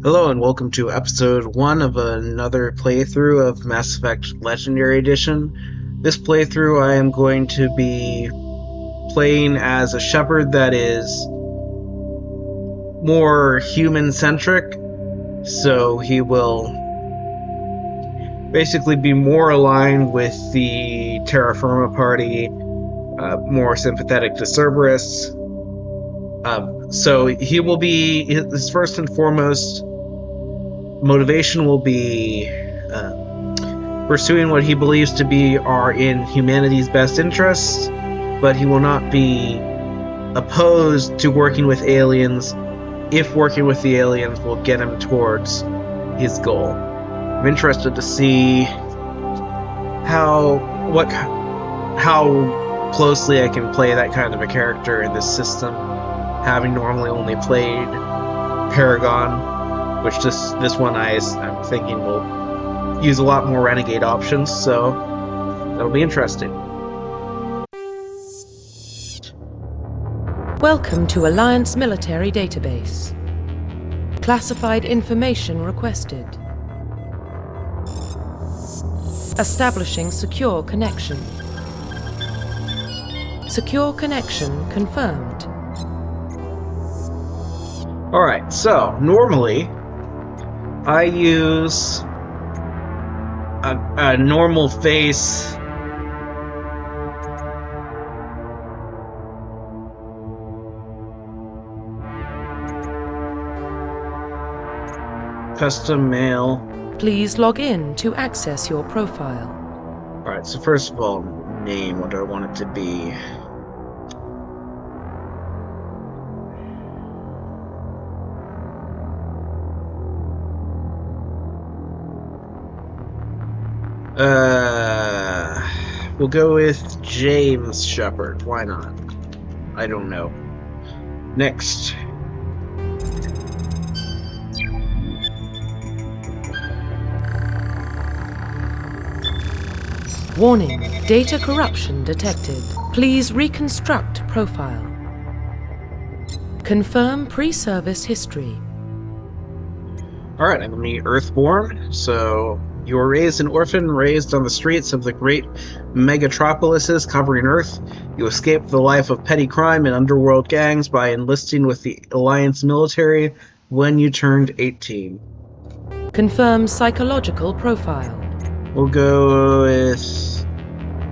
Hello and welcome to episode 1 of another playthrough of Mass Effect Legendary Edition. This playthrough I am going to be playing as a Shepard that is more human-centric, so he will basically be more aligned with the Terra Firma party, more sympathetic to Cerberus. So he will be, his first and foremost motivation will be pursuing what he believes to be are in humanity's best interests, but he will not be opposed to working with aliens if working with the aliens will get him towards his goal. I'm interested to see how closely I can play that kind of a character in this system, having normally only played Paragon, which this one I'm thinking will use a lot more renegade options, so that'll be interesting. Welcome to Alliance Military Database. Classified information requested. Establishing secure connection. Secure connection confirmed. Alright, so normally I use a normal face custom mail. Please log in to access your profile. Alright, so first of all, name, what do I want it to be? We'll go with James Shepard. Why not? I don't know. Next. Warning, data corruption detected. Please reconstruct profile. Confirm pre-service history. Alright, I'm gonna be Earthborn, so you were raised an orphan, raised on the streets of the great megatropolises covering Earth. You escaped the life of petty crime and underworld gangs by enlisting with the Alliance military when you turned 18. Confirm psychological profile. We'll go with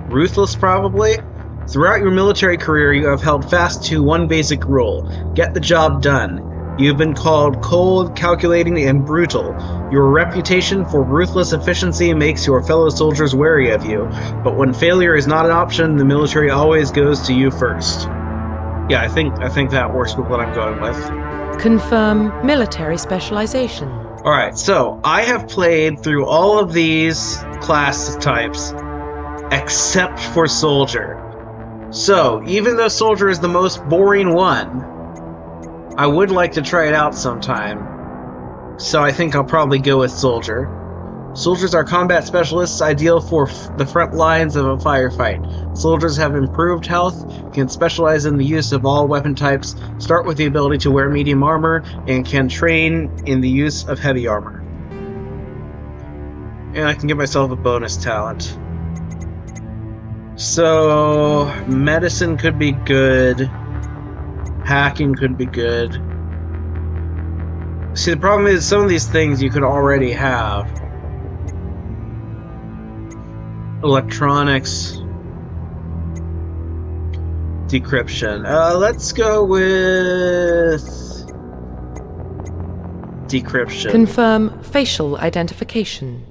Ruthless, probably. Throughout your military career, you have held fast to one basic rule: get the job done. You've been called cold, calculating, and brutal. Your reputation for ruthless efficiency makes your fellow soldiers wary of you, but when failure is not an option, the military always goes to you first. Yeah, I think that works with what I'm going with. Confirm military specialization. Alright, so I have played through all of these class types except for Soldier. So, even though Soldier is the most boring one, I would like to try it out sometime, so I think I'll probably go with Soldier. Soldiers are combat specialists ideal for the front lines of a firefight. Soldiers have improved health, can specialize in the use of all weapon types, start with the ability to wear medium armor, and can train in the use of heavy armor. And I can give myself a bonus talent. So, medicine could be good. Hacking could be good. See, the problem is some of these things you could already have. Electronics. Decryption. Let's go with decryption. Confirm facial identification.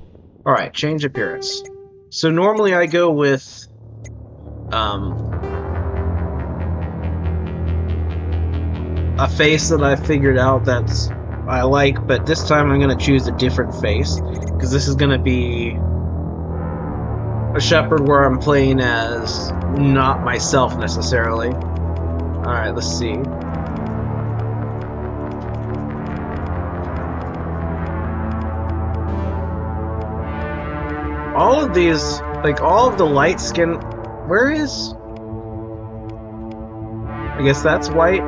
Alright, change appearance. So normally I go with a face that I figured out that's I like, but this time I'm going to choose a different face, because this is going to be a Shepard where I'm playing as not myself necessarily. Alright, let's see. All of these, like all of the light skin, where is... I guess that's white.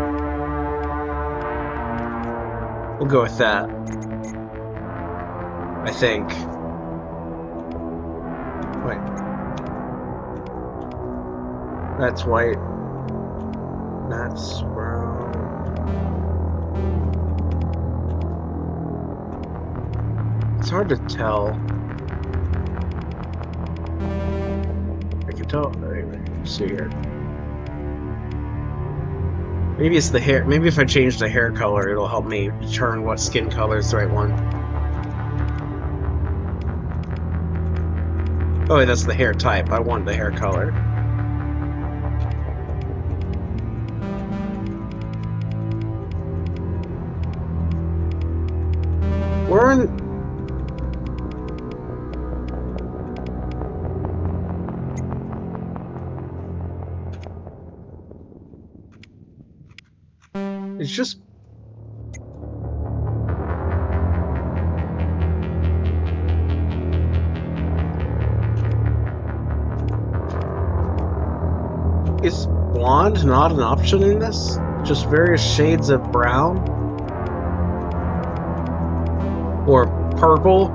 We'll go with that. I think. Wait. That's white. That's brown. It's hard to tell. I can tell. Let's see here. Maybe it's the hair. Maybe if I change the hair color, it'll help me determine what skin color is the right one. Oh, that's the hair type. I want the hair color. We're in... It's just... Is blonde not an option in this? Just various shades of brown? Or purple?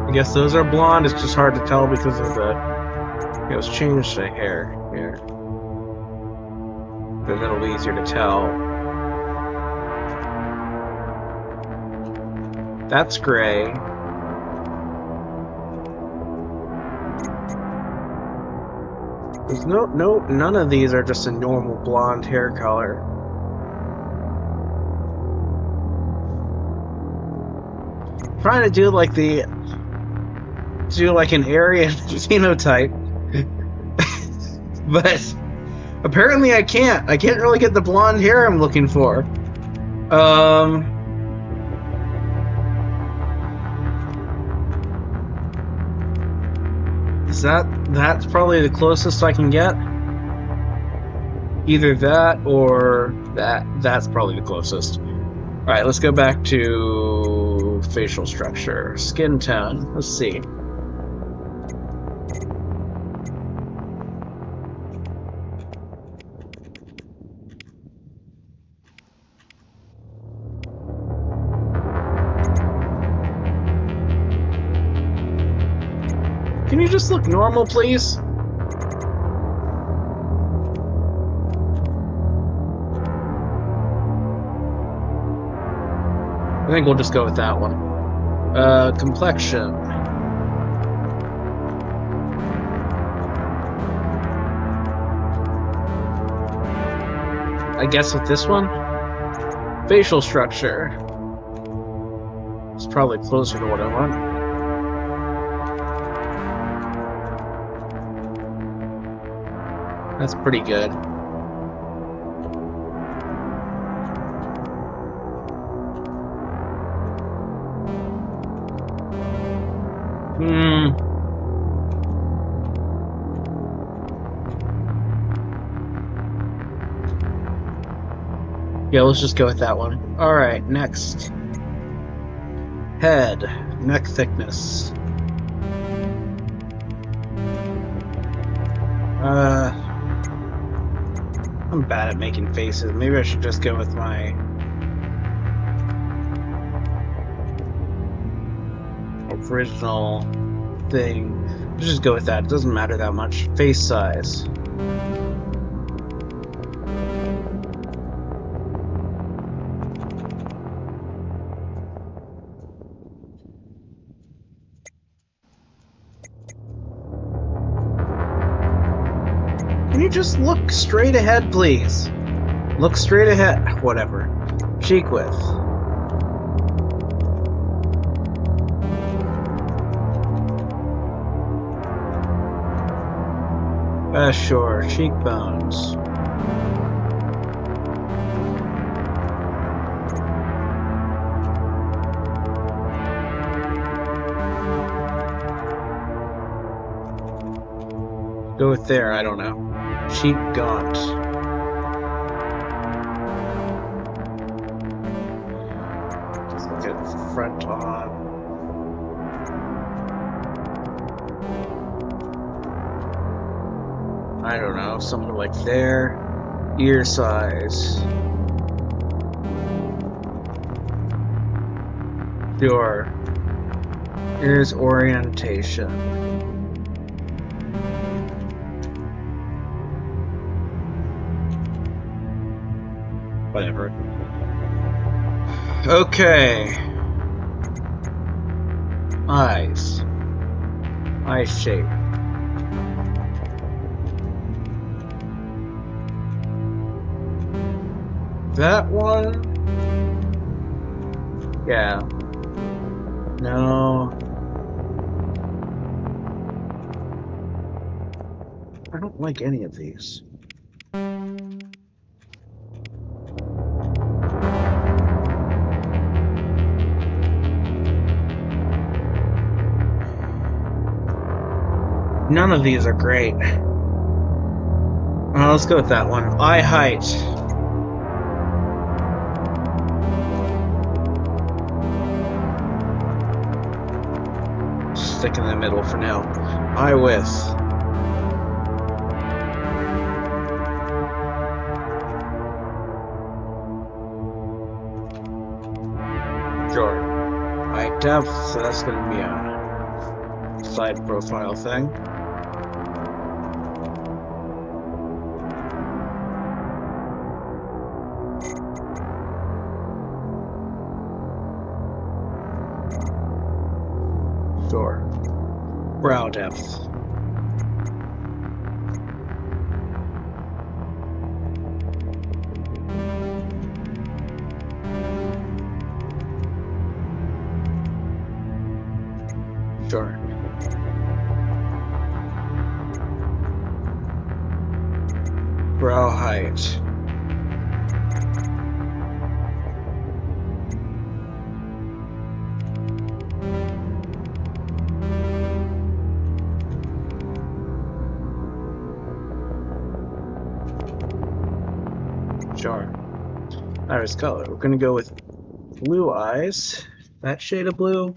I guess those are blonde. It's just hard to tell because of the... It was changed to hair here. Then it'll be easier to tell. That's gray. There's none of these are just a normal blonde hair color. I'm trying to do like an Aryan phenotype. But apparently I can't. I can't really get the blonde hair I'm looking for. That's probably the closest I can get. Either that or that. That's probably the closest. Alright, let's go back to facial structure. Skin tone. Let's see. Can you just look normal, please? I think we'll just go with that one. Complexion. I guess with this one? Facial structure. It's probably closer to what I want. That's pretty good. Yeah, let's just go with that one. Alright, next. Head. Neck thickness. I'm bad at making faces. Maybe I should just go with my original thing. Let's just go with that. It doesn't matter that much. Face size. Can you just look straight ahead, please? Look straight ahead. Whatever. Cheek width. Sure. Cheekbones. Go with there, I don't know. Cheek gaunt. Let's look at front on. I don't know, somewhere like there. Ear size. Sure. Ears orientation. Whatever. Okay. Eyes. Eye shape. That one? Yeah. No. I don't like any of these. None of these are great. Let's go with that one. Eye height. Stick in the middle for now. Eye width. Sure. Eye depth, so that's going to be a side profile thing. Sure. Brow depth. Sure. Brow height. Sure. Iris color. We're gonna go with blue eyes. That shade of blue.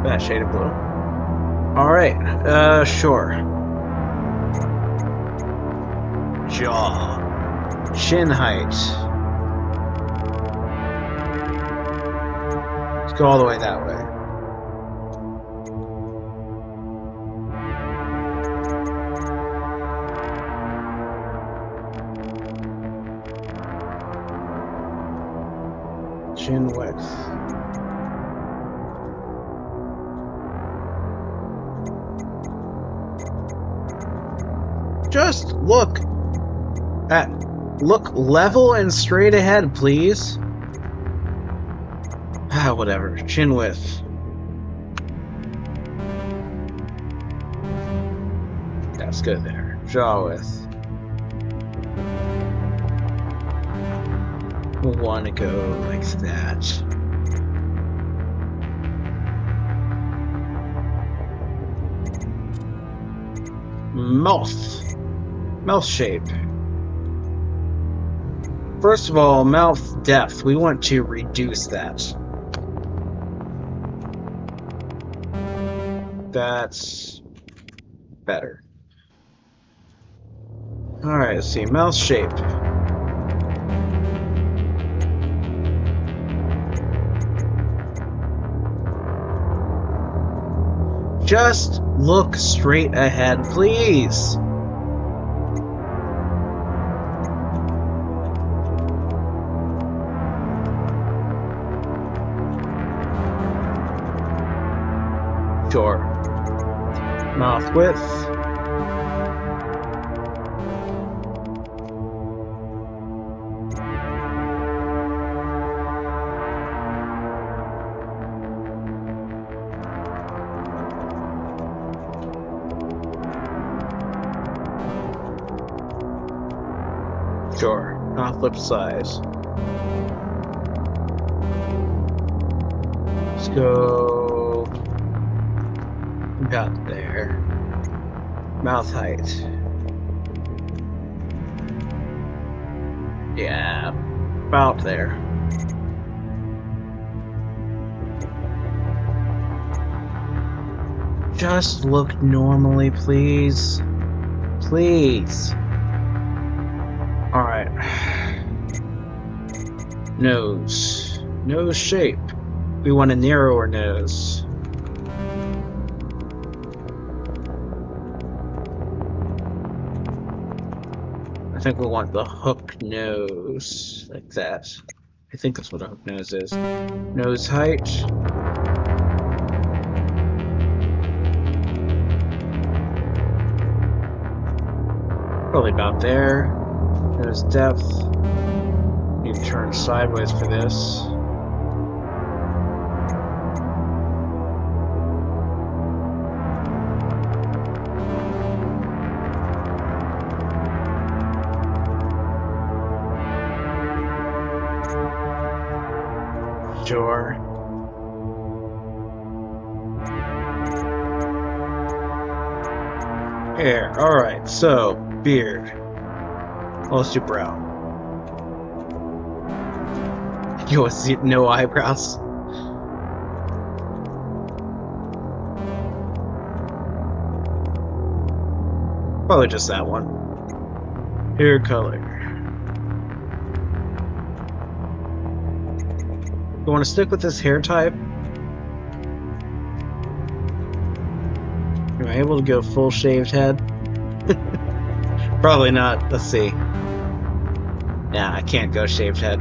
That shade of blue. Alright, sure. Jaw. Chin height. Let's go all the way that way. Chin width. Just look level and straight ahead, please. Whatever. Chin width. That's good there. Jaw width. We'll want to go like that. Mouth. Mouth shape. First of all, mouth depth. We want to reduce that. That's better. Alright, let's see. Mouth shape. Just look straight ahead, please. Sure. Mouth width. Sure. Mouth lip size. Let's go. About there. Mouth height. Yeah, about there. Just look normally, please. Please. Alright. Nose. Nose shape. We want a narrower nose. I think we want the hook nose. Like that. I think that's what a hook nose is. Nose height. Probably about there. Nose depth. Need to turn sideways for this. Sure. Hair. Alright, so, beard. Let's do brow. You want to see no eyebrows? Probably just that one. Hair color. You want to stick with this hair type? Am I able to go full shaved head? Probably not. Let's see. Nah, I can't go shaved head.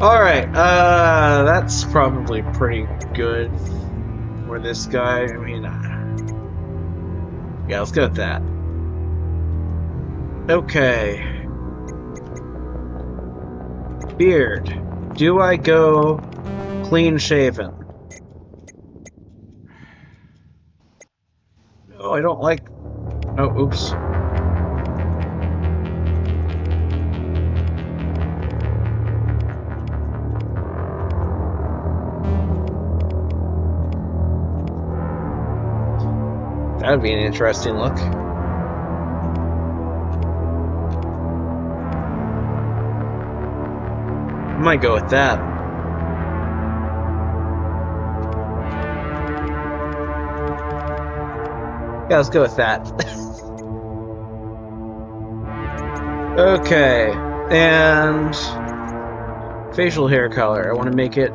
Alright, that's probably pretty good for this guy. I mean, yeah, let's go with that. Okay. Beard. Do I go clean shaven? No, I don't like... Oh, oops. That'd be an interesting look. I might go with that. Yeah, let's go with that. Okay, and facial hair color. I want to make it.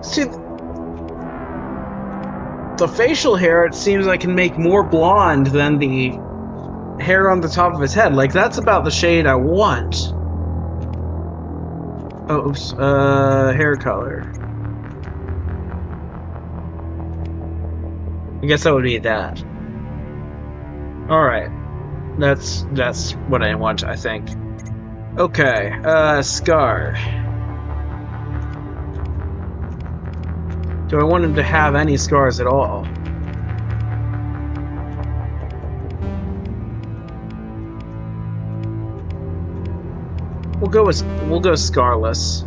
See, the facial hair, it seems I can make more blonde than the hair on the top of his head. Like, that's about the shade I want. Oh, oops. Hair color. I guess that would be that. Alright. That's what I want, I think. Okay, scar. Do I want him to have any scars at all? We'll go scarless.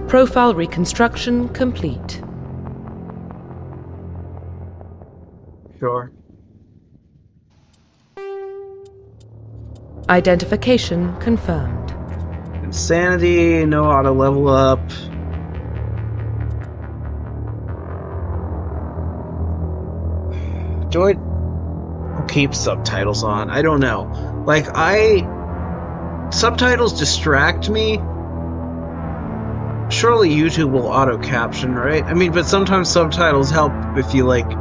Profile reconstruction complete. Sure. Identification confirmed. Insanity, no auto level up. Do I'll keep subtitles on? I don't know. Like, subtitles distract me. Surely YouTube will auto caption, right? I mean, but sometimes subtitles help if you, like,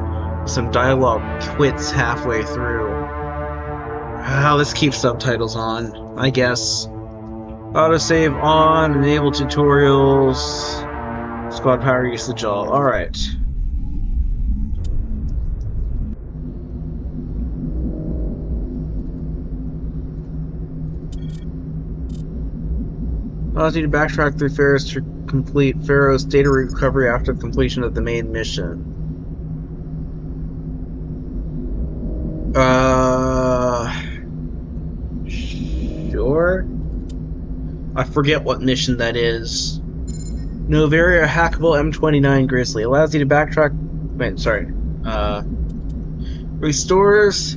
some dialogue quits halfway through. Let's keep subtitles on, I guess. Autosave on, enable tutorials, squad power usage all. Alright. Allows you to backtrack through Pharaohs to complete Pharaoh's data recovery after completion of the main mission. Sure? I forget what mission that is. Novaria Hackable M29 Grizzly. Allows you to backtrack... Wait, sorry. Restores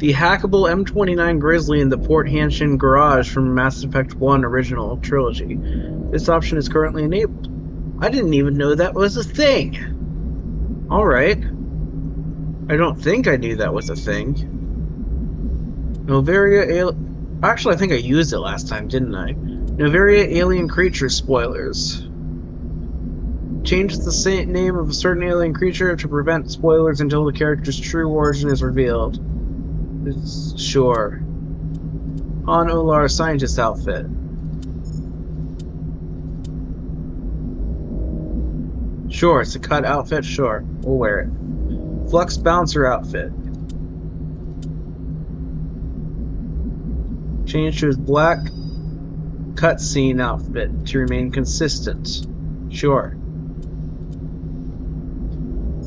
The hackable M29 Grizzly in the Port Hanshin garage from Mass Effect 1 original trilogy. This option is currently enabled. I didn't even know that was a thing. Alright. I don't think I knew that was a thing. Actually, I think I used it last time, didn't I? Novaria alien creature spoilers. Change the name of a certain alien creature to prevent spoilers until the character's true origin is revealed. Sure. On Olar scientist outfit. Sure, it's a cut outfit, sure. We'll wear it. Flux bouncer outfit. Change to his black cutscene outfit to remain consistent. Sure.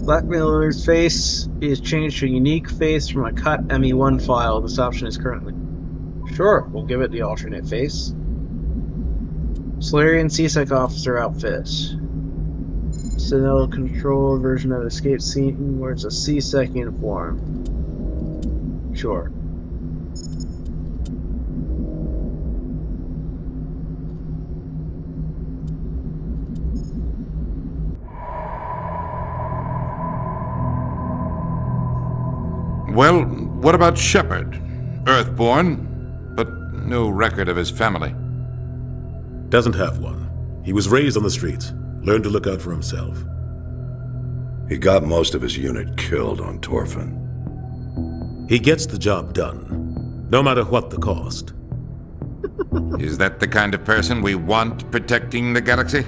Blackmailer's face is changed to a unique face from a cut ME1 file. This option is currently... Sure, we'll give it the alternate face. Solarian CSEC officer outfit. Citadel control version of escape scene where it's a CSEC uniform. Sure. Well, what about Shepard? Earthborn, but no record of his family. Doesn't have one. He was raised on the streets. Learned to look out for himself. He got most of his unit killed on Torfin. He gets the job done, no matter what the cost. Is that the kind of person we want protecting the galaxy?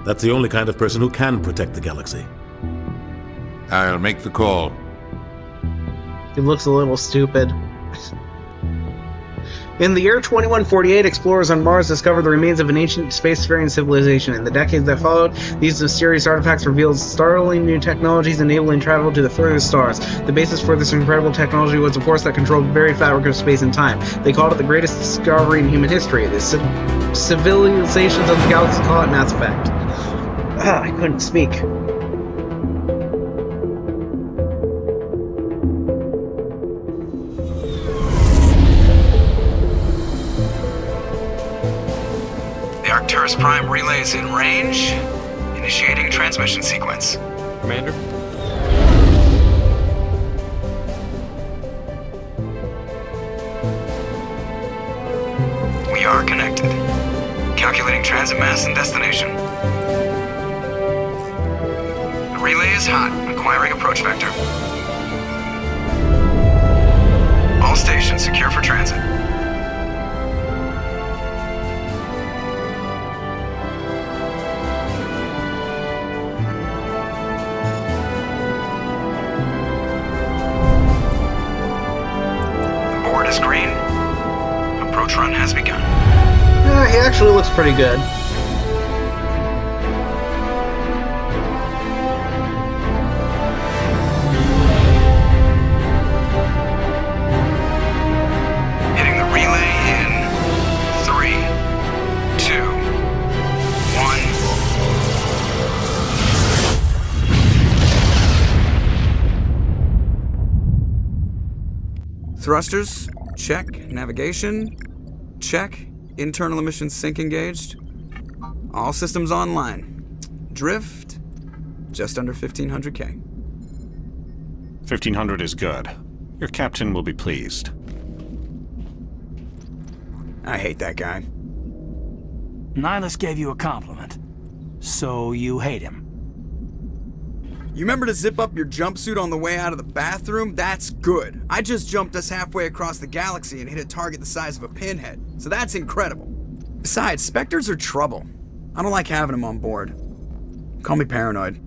That's the only kind of person who can protect the galaxy. I'll make the call. He looks a little stupid. In the year 2148, explorers on Mars discovered the remains of an ancient spacefaring civilization. In the decades that followed, these mysterious artifacts revealed startling new technologies enabling travel to the furthest stars. The basis for this incredible technology was a force that controlled the very fabric of space and time. They called it the greatest discovery in human history. The civilizations of the galaxy call it Mass Effect. I couldn't speak. Arcturus Prime relays in range. Initiating transmission sequence. Commander? We are connected. Calculating transit mass and destination. The relay is hot. Acquiring approach vector. All stations secure for transit. Green. Approach run has begun. Yeah, he actually looks pretty good. Hitting the relay in 3, 2, 1. Thrusters. Check. Navigation. Check. Internal emission sync engaged. All systems online. Drift. Just under 1500K. 1500 is good. Your captain will be pleased. I hate that guy. Nihilus gave you a compliment. So you hate him. You remember to zip up your jumpsuit on the way out of the bathroom? That's good. I just jumped us halfway across the galaxy and hit a target the size of a pinhead. So that's incredible. Besides, Spectres are trouble. I don't like having them on board. Call me paranoid.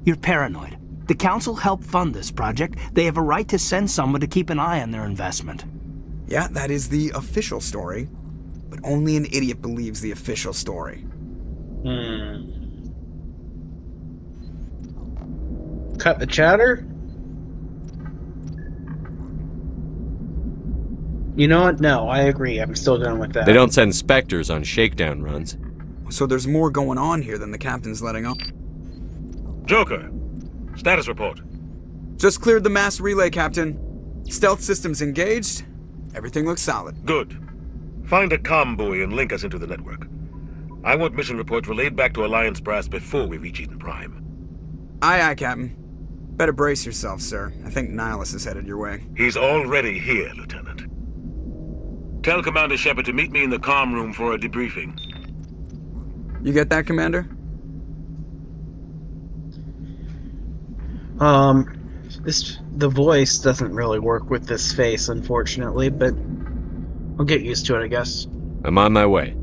You're paranoid. The Council helped fund this project. They have a right to send someone to keep an eye on their investment. Yeah, that is the official story. But only an idiot believes the official story. Cut the chatter? You know what? No, I agree. I'm still going with that. They don't send Spectres on shakedown runs. So there's more going on here than the captain's letting on. Joker, status report. Just cleared the mass relay, Captain. Stealth systems engaged. Everything looks solid. Good. Find a comm buoy and link us into the network. I want mission reports relayed back to Alliance Brass before we reach Eden Prime. Aye, aye, Captain. Better brace yourself, sir. I think Nihilus is headed your way. He's already here, Lieutenant. Tell Commander Shepard to meet me in the comm room for a debriefing. You get that, Commander? The voice doesn't really work with this face, unfortunately, but I'll get used to it, I guess. I'm on my way.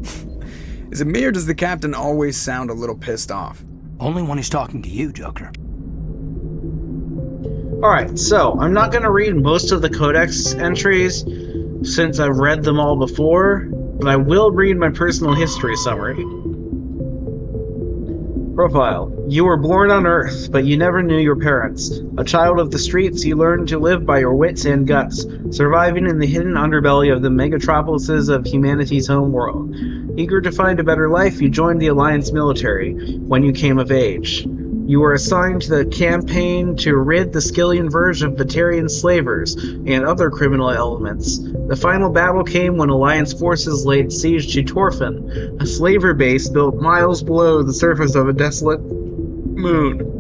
Is it me or does the captain always sound a little pissed off? Only when he's talking to you, Joker. Alright, so I'm not going to read most of the Codex entries since I've read them all before, but I will read my personal history summary. Profile. You were born on Earth, but you never knew your parents. A child of the streets, you learned to live by your wits and guts, surviving in the hidden underbelly of the megatropolises of humanity's home world. Eager to find a better life, you joined the Alliance military when you came of age. You were assigned to the campaign to rid the Skillian verge of Batarian slavers and other criminal elements. The final battle came when Alliance forces laid siege to Torfin, a slaver base built miles below the surface of a desolate moon.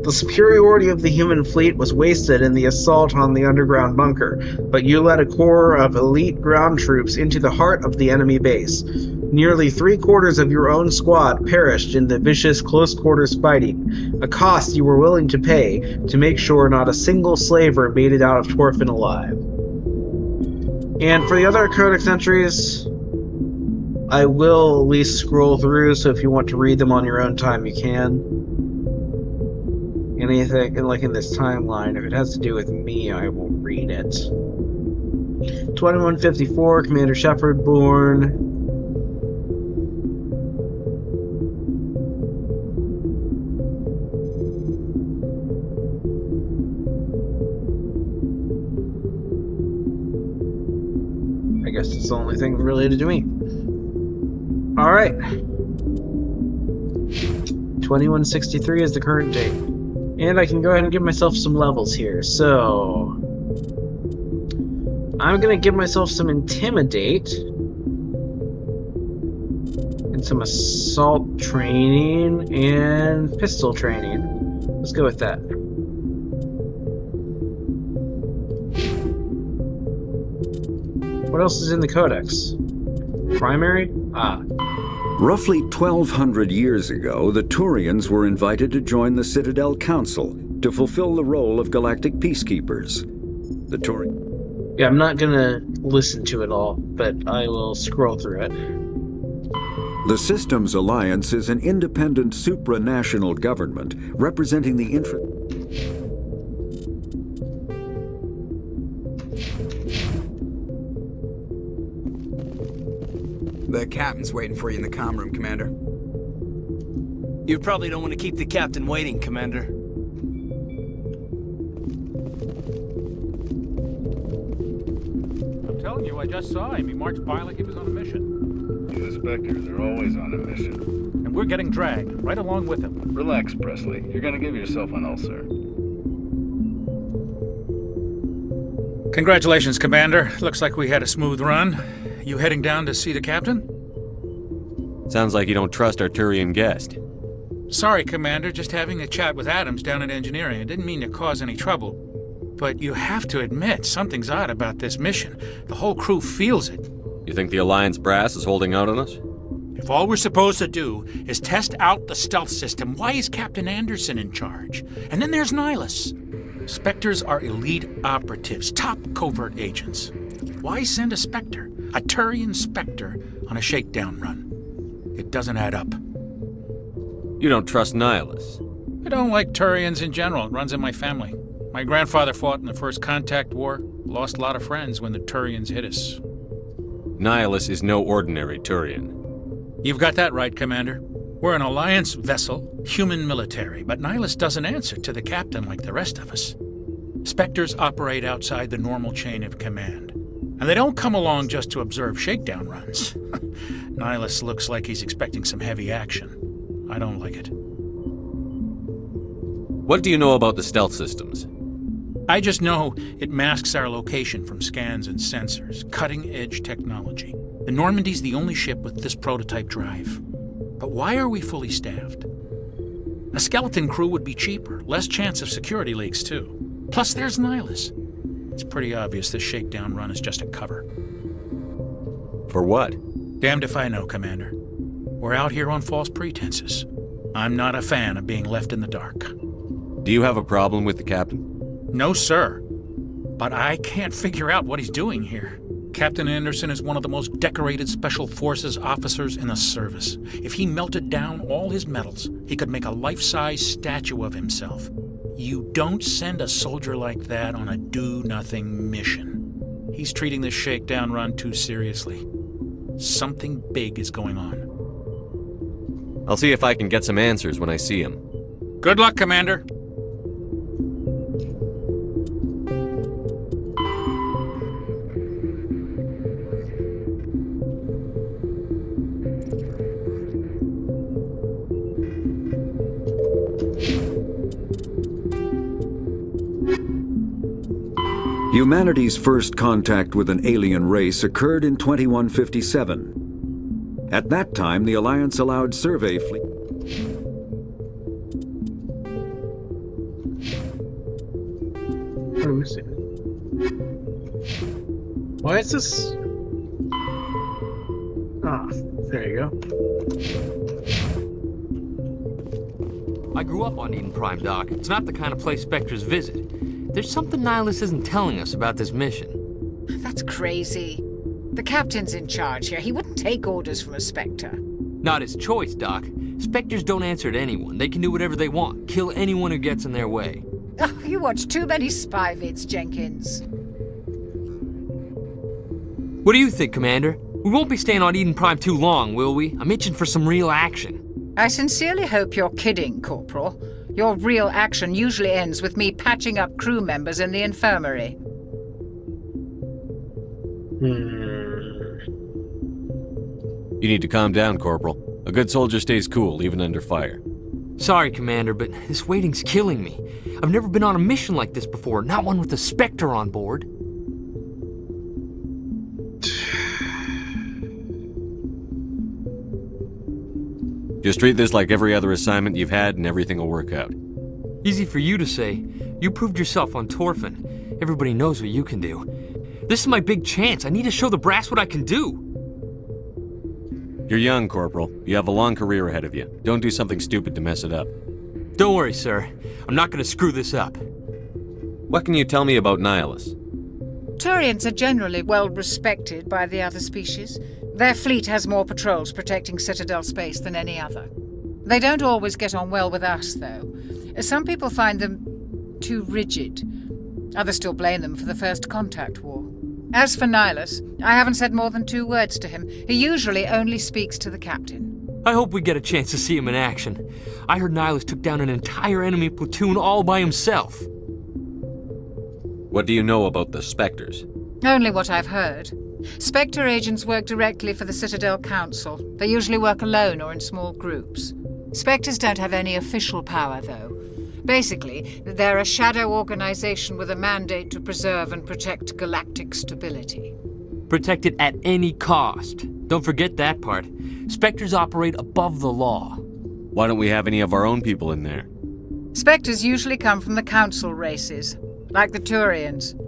The superiority of the human fleet was wasted in the assault on the underground bunker, but you led a corps of elite ground troops into the heart of the enemy base. Nearly 3/4 of your own squad perished in the vicious close-quarters fighting, a cost you were willing to pay to make sure not a single slaver made it out of Torfin alive. And for the other Codex entries, I will at least scroll through, so if you want to read them on your own time, you can. Anything, like in this timeline, if it has to do with me, I will read it. 2154, Commander Shepard born. I guess it's the only thing related to me. Alright. 2163 is the current date. And I can go ahead and give myself some levels here. So I'm going to give myself some Intimidate and some Assault training and Pistol training. Let's go with that. What else is in the Codex? Primary? Roughly 1,200 years ago, the Turians were invited to join the Citadel Council to fulfill the role of galactic peacekeepers. The Turians... Yeah, I'm not gonna listen to it all, but I will scroll through it. The Systems Alliance is an independent supranational government representing the interest... The captain's waiting for you in the comm room, Commander. You probably don't want to keep the captain waiting, Commander. I'm telling you, I just saw him. He marched by like he was on a mission. You Spectres are always on a mission. And we're getting dragged, right along with him. Relax, Presley. You're gonna give yourself an ulcer. Congratulations, Commander. Looks like we had a smooth run. You heading down to see the captain? Sounds like you don't trust our Turian guest. Sorry, Commander. Just having a chat with Adams down at engineering. I didn't mean to cause any trouble. But you have to admit, something's odd about this mission. The whole crew feels it. You think the Alliance brass is holding out on us? If all we're supposed to do is test out the stealth system, why is Captain Anderson in charge? And then there's Nihilus. Spectres are elite operatives, top covert agents. Why send a Spectre, a Turian Spectre, on a shakedown run? It doesn't add up. You don't trust Nihilus? I don't like Turians in general. It runs in my family. My grandfather fought in the First Contact War, lost a lot of friends when the Turians hit us. Nihilus is no ordinary Turian. You've got that right, Commander. We're an Alliance vessel, human military, but Nihilus doesn't answer to the captain like the rest of us. Spectres operate outside the normal chain of command. And they don't come along just to observe shakedown runs. Nihilus looks like he's expecting some heavy action. I don't like it. What do you know about the stealth systems? I just know it masks our location from scans and sensors. Cutting-edge technology. The Normandy's the only ship with this prototype drive. But why are we fully staffed? A skeleton crew would be cheaper, less chance of security leaks too. Plus there's Nihilus. It's pretty obvious this shakedown run is just a cover. For what? Damned if I know, Commander. We're out here on false pretenses. I'm not a fan of being left in the dark. Do you have a problem with the captain? No, sir. But I can't figure out what he's doing here. Captain Anderson is one of the most decorated Special Forces officers in the service. If he melted down all his medals, he could make a life-size statue of himself. You don't send a soldier like that on a do-nothing mission. He's treating this shakedown run too seriously. Something big is going on. I'll see if I can get some answers when I see him. Good luck, Commander. Humanity's first contact with an alien race occurred in 2157. At that time, the Alliance allowed survey fleet. Why is this? Ah, there you go. I grew up on Eden Prime, Doc. It's not the kind of place Spectres visit. There's something Nihilus isn't telling us about this mission. That's crazy. The captain's in charge here. He wouldn't take orders from a Spectre. Not his choice, Doc. Spectres don't answer to anyone. They can do whatever they want. Kill anyone who gets in their way. Oh, you watch too many spy vids, Jenkins. What do you think, Commander? We won't be staying on Eden Prime too long, will we? I'm itching for some real action. I sincerely hope you're kidding, Corporal. Your real action usually ends with me patching up crew members in the infirmary. You need to calm down, Corporal. A good soldier stays cool, even under fire. Sorry, Commander, but this waiting's killing me. I've never been on a mission like this before, not one with a Spectre on board. Just treat this like every other assignment you've had and everything will work out. Easy for you to say. You proved yourself on Torfin. Everybody knows what you can do. This is my big chance. I need to show the brass what I can do. You're young, Corporal. You have a long career ahead of you. Don't do something stupid to mess it up. Don't worry, sir. I'm not going to screw this up. What can you tell me about Nihilus? Turians are generally well respected by the other species. Their fleet has more patrols protecting Citadel space than any other. They don't always get on well with us, though. Some people find them too rigid. Others still blame them for the First Contact War. As for Nihilus, I haven't said more than 2 words to him. He usually only speaks to the captain. I hope we get a chance to see him in action. I heard Nihilus took down an entire enemy platoon all by himself. What do you know about the Spectres? Only what I've heard. Spectre agents work directly for the Citadel Council. They usually work alone or in small groups. Spectres don't have any official power, though. Basically, they're a shadow organization with a mandate to preserve and protect galactic stability. Protect it at any cost. Don't forget that part. Spectres operate above the law. Why don't we have any of our own people in there? Spectres usually come from the Council races, like the Turians.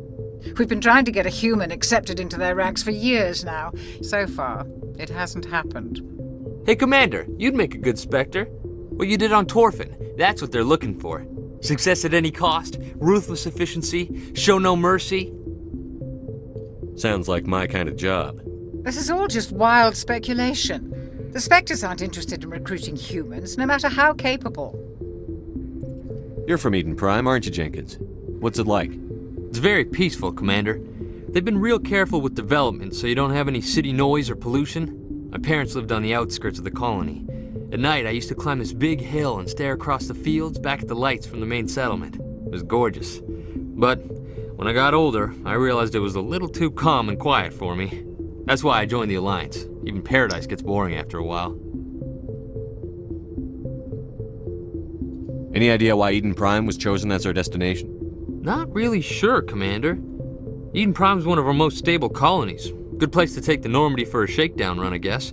We've been trying to get a human accepted into their ranks for years now. So far, it hasn't happened. Hey, Commander, you'd make a good Spectre. What you did on Torfin, that's what they're looking for. Success at any cost, ruthless efficiency, show no mercy. Sounds like my kind of job. This is all just wild speculation. The Spectres aren't interested in recruiting humans, no matter how capable. You're from Eden Prime, aren't you, Jenkins? What's it like? It's very peaceful, Commander. They've been real careful with development, so you don't have any city noise or pollution. My parents lived on the outskirts of the colony. At night, I used to climb this big hill and stare across the fields back at the lights from the main settlement. It was gorgeous. But when I got older, I realized it was a little too calm and quiet for me. That's why I joined the Alliance. Even paradise gets boring after a while. Any idea why Eden Prime was chosen as our destination? Not really sure, Commander. Eden Prime's one of our most stable colonies. Good place to take the Normandy for a shakedown run, I guess.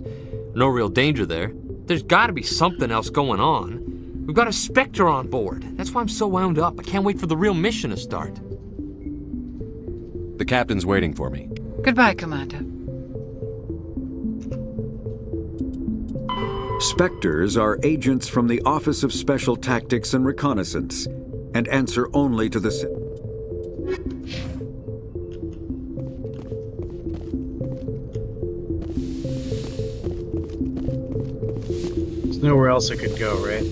No real danger there. There's gotta be something else going on. We've got a Spectre on board. That's why I'm so wound up. I can't wait for the real mission to start. The captain's waiting for me. Goodbye, Commander. Spectres are agents from the Office of Special Tactics and Reconnaissance, and answer only to the... There's nowhere else it could go, right?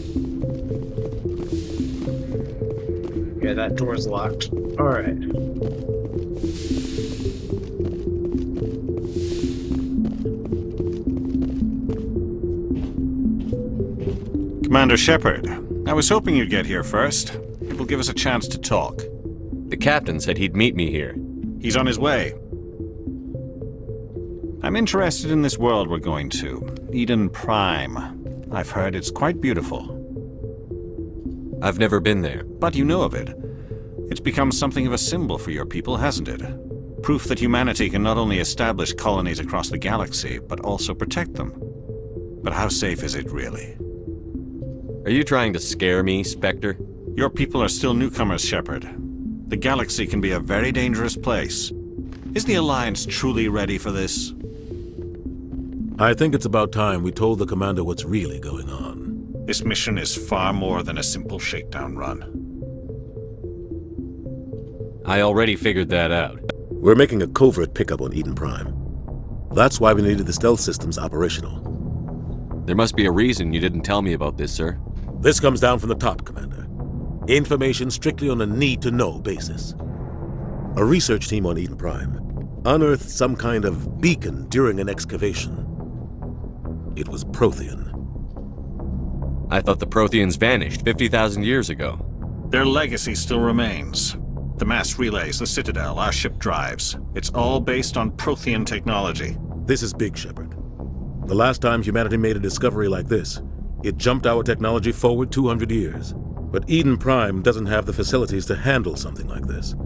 Yeah, that door's locked. Alright. Commander Shepard, I was hoping you'd get here first. It will give us a chance to talk. The captain said he'd meet me here. He's on his way. I'm interested in this world we're going to, Eden Prime. I've heard it's quite beautiful. I've never been there. But you know of it. It's become something of a symbol for your people, hasn't it? Proof that humanity can not only establish colonies across the galaxy, but also protect them. But how safe is it, really? Are you trying to scare me, Spectre? Your people are still newcomers, Shepard. The galaxy can be a very dangerous place. Is the Alliance truly ready for this? I think it's about time we told the commander what's really going on. This mission is far more than a simple shakedown run. I already figured that out. We're making a covert pickup on Eden Prime. That's why we needed the stealth systems operational. There must be a reason you didn't tell me about this, sir. This comes down from the top, Commander. Information strictly on a need-to-know basis. A research team on Eden Prime unearthed some kind of beacon during an excavation. It was Prothean. I thought the Protheans vanished 50,000 years ago. Their legacy still remains. The mass relays, the Citadel, our ship drives. It's all based on Prothean technology. This is big, Shepard. The last time humanity made a discovery like this, it jumped our technology forward 200 years. But Eden Prime doesn't have the facilities to handle something like this.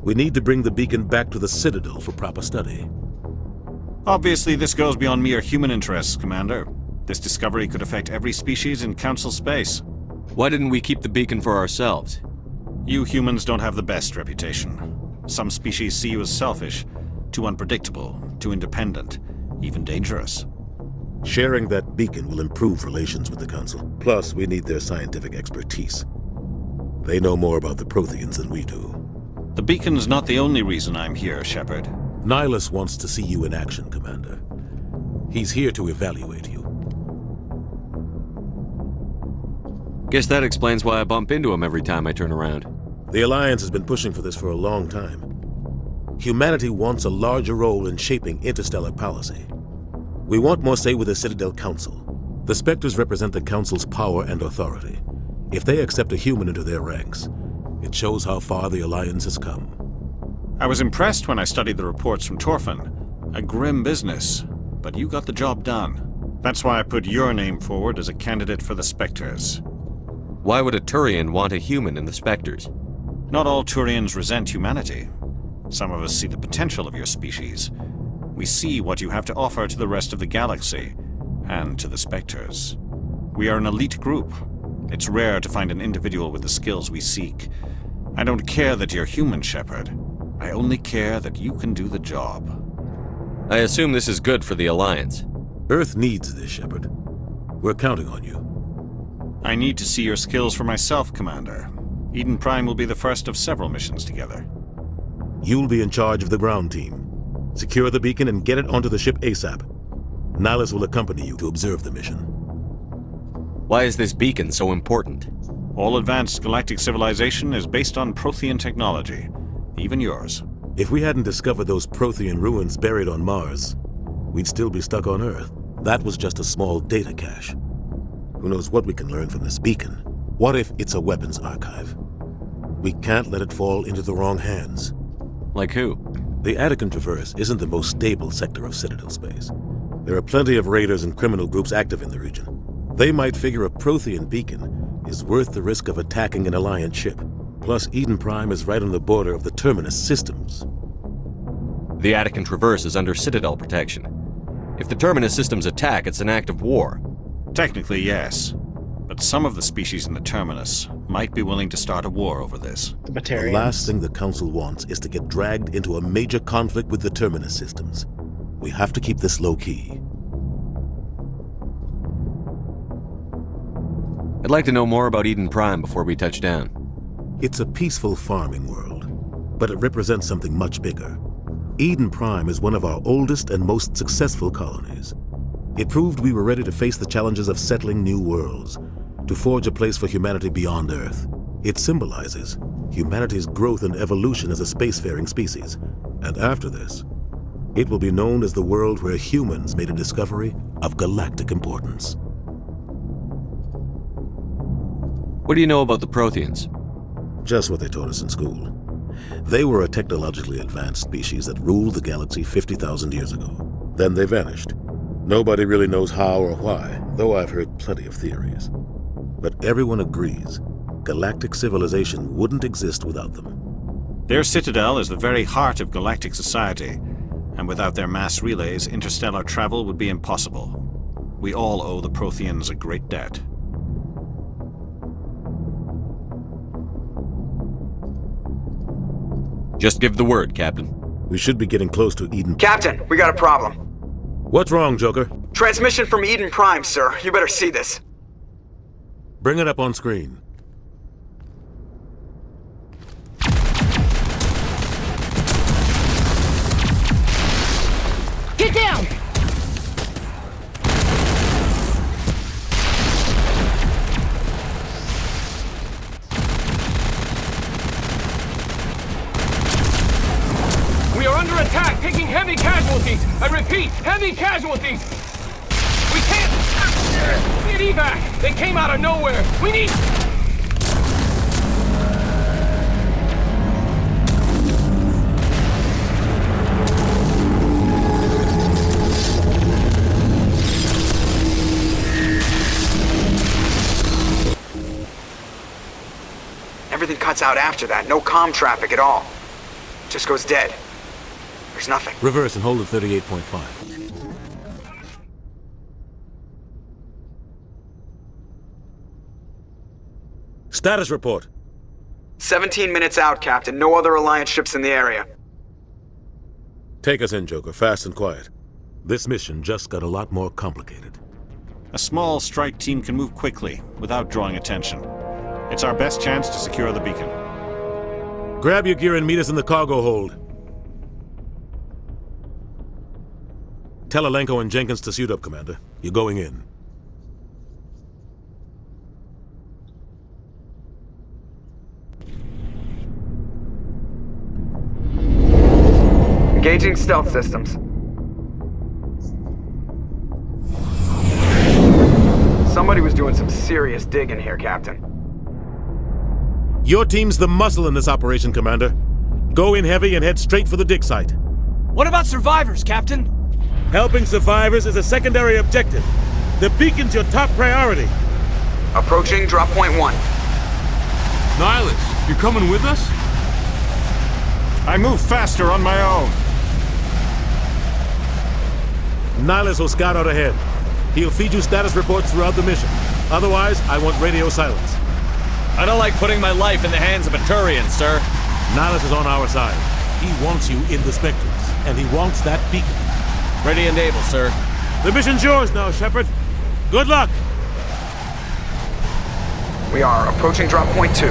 We need to bring the beacon back to the Citadel for proper study. Obviously, this goes beyond mere human interests, Commander. This discovery could affect every species in Council space. Why didn't we keep the beacon for ourselves? You humans don't have the best reputation. Some species see you as selfish, too unpredictable, too independent, even dangerous. Sharing that beacon will improve relations with the Council. Plus, we need their scientific expertise. They know more about the Protheans than we do. The beacon's not the only reason I'm here, Shepard. Nihilus wants to see you in action, Commander. He's here to evaluate you. Guess that explains why I bump into him every time I turn around. The Alliance has been pushing for this for a long time. Humanity wants a larger role in shaping interstellar policy. We want more say with the Citadel Council. The Spectres represent the Council's power and authority. If they accept a human into their ranks, it shows how far the Alliance has come. I was impressed when I studied the reports from Torfin. A grim business, but you got the job done. That's why I put your name forward as a candidate for the Spectres. Why would a Turian want a human in the Spectres? Not all Turians resent humanity. Some of us see the potential of your species. We see what you have to offer to the rest of the galaxy, and to the Spectres. We are an elite group. It's rare to find an individual with the skills we seek. I don't care that you're human, Shepard. I only care that you can do the job. I assume this is good for the Alliance. Earth needs this, Shepard. We're counting on you. I need to see your skills for myself, Commander. Eden Prime will be the first of several missions together. You'll be in charge of the ground team. Secure the beacon and get it onto the ship ASAP. Nihilus will accompany you to observe the mission. Why is this beacon so important? All advanced galactic civilization is based on Prothean technology, even yours. If we hadn't discovered those Prothean ruins buried on Mars, we'd still be stuck on Earth. That was just a small data cache. Who knows what we can learn from this beacon? What if it's a weapons archive? We can't let it fall into the wrong hands. Like who? The Attican Traverse isn't the most stable sector of Citadel space. There are plenty of raiders and criminal groups active in the region. They might figure a Prothean beacon is worth the risk of attacking an Alliance ship. Plus, Eden Prime is right on the border of the Terminus systems. The Attican Traverse is under Citadel protection. If the Terminus systems attack, it's an act of war. Technically, yes. But some of the species in the Terminus might be willing to start a war over this. The last thing the Council wants is to get dragged into a major conflict with the Terminus systems. We have to keep this low-key. I'd like to know more about Eden Prime before we touch down. It's a peaceful farming world, but it represents something much bigger. Eden Prime is one of our oldest and most successful colonies. It proved we were ready to face the challenges of settling new worlds, to forge a place for humanity beyond Earth. It symbolizes humanity's growth and evolution as a spacefaring species. And after this, it will be known as the world where humans made a discovery of galactic importance. What do you know about the Protheans? Just what they taught us in school. They were a technologically advanced species that ruled the galaxy 50,000 years ago. Then they vanished. Nobody really knows how or why, though I've heard plenty of theories. But everyone agrees, galactic civilization wouldn't exist without them. Their citadel is the very heart of galactic society, and without their mass relays, interstellar travel would be impossible. We all owe the Protheans a great debt. Just give the word, Captain. We should be getting close to Eden. Captain, we got a problem. What's wrong, Joker? Transmission from Eden Prime, sir. You better see this. Bring it up on screen. Get down! We are under attack, taking heavy casualties. I repeat, heavy casualties. We can't... Need evac. They came out of nowhere. We need... Everything cuts out after that. No comm traffic at all. Just goes dead. There's nothing. Reverse and hold at 38.5. Status report. 17 minutes out, Captain. No other Alliance ships in the area. Take us in, Joker, fast and quiet. This mission just got a lot more complicated. A small strike team can move quickly, without drawing attention. It's our best chance to secure the beacon. Grab your gear and meet us in the cargo hold. Tell Alenko and Jenkins to suit up, Commander. You're going in. Engaging stealth systems. Somebody was doing some serious digging here, Captain. Your team's the muscle in this operation, Commander. Go in heavy and head straight for the dig site. What about survivors, Captain? Helping survivors is a secondary objective. The beacon's your top priority. Approaching drop point 1. Nihilus, you're coming with us? I move faster on my own. Nihilus will scout out ahead. He'll feed you status reports throughout the mission. Otherwise, I want radio silence. I don't like putting my life in the hands of a Turian, sir. Nihilus is on our side. He wants you in the Spectres, and he wants that beacon. Ready and able, sir. The mission's yours now, Shepard. Good luck! We are approaching drop point 2.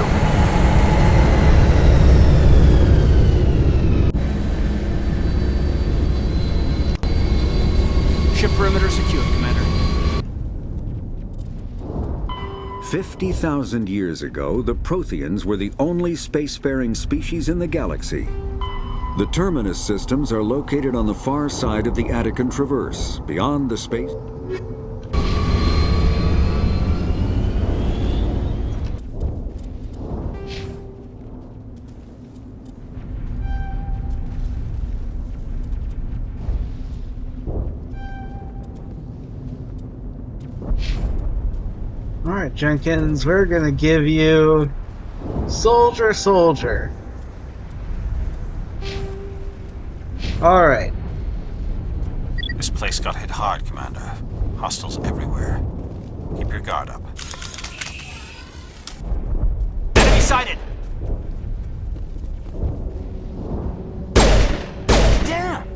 Ship perimeter secured, Commander. 50,000 years ago, the Protheans were the only spacefaring species in the galaxy. The Terminus systems are located on the far side of the Attican Traverse, beyond the space... Alright, Jenkins, we're gonna give you Soldier, soldier. Alright. This place got hit hard, Commander. Hostiles everywhere. Keep your guard up. Enemy sighted! Damn!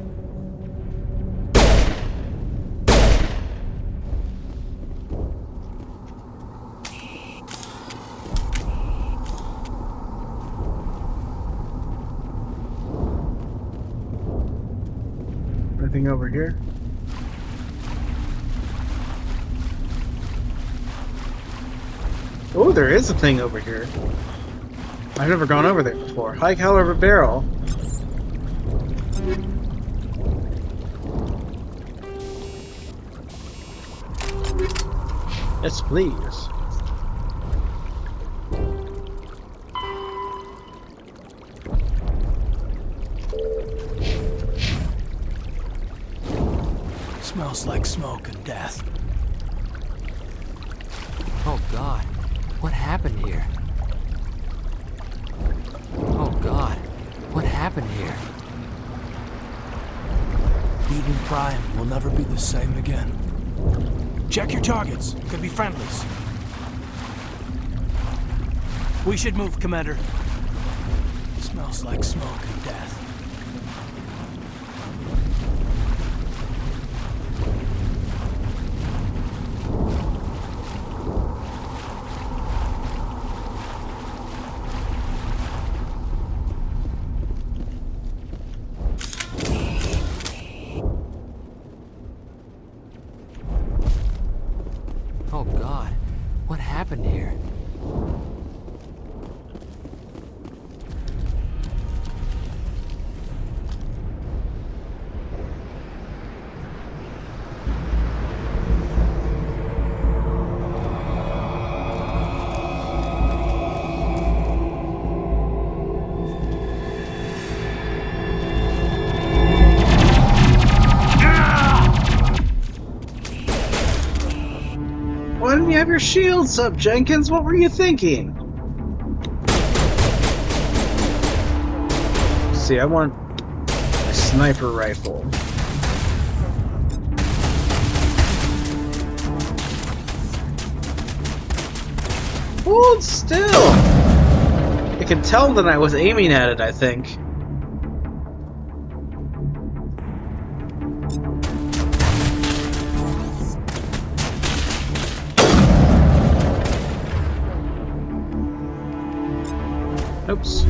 Anything over here? Oh, there is a thing over here. I've never gone over there before. High caliber barrel. Yes, please. Smells like smoke and death. Oh God, what happened here? Oh God, what happened here? Eden Prime will never be the same again. Check your targets. Could be friendlies. We should move, Commander. Smells like smoke and death. Oh God, what happened here? Why didn't you have your shields up, Jenkins? What were you thinking? See, I want a sniper rifle. Hold still! I could tell that I was aiming at it, I think. Oops.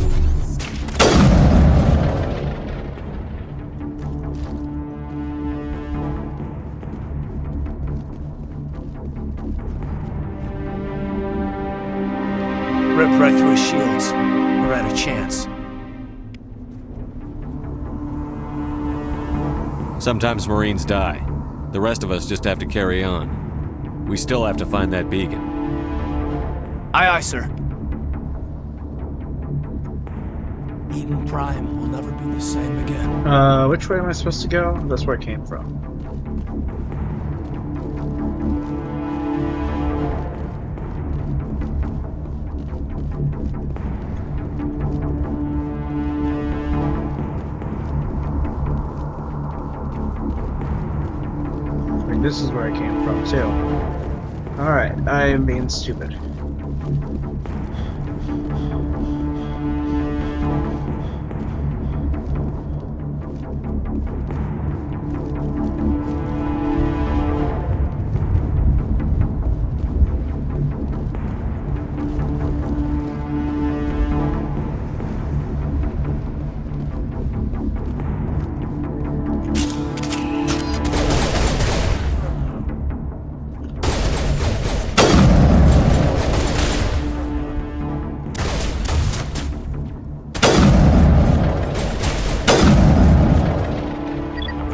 Rip right through his shields. We're out of chance. Sometimes Marines die. The rest of us just have to carry on. We still have to find that beacon. Aye, aye, sir. Eden Prime will never be the same again. Which way am I supposed to go? That's where I came from. Wait, this is where I came from, too. Alright, I am being stupid.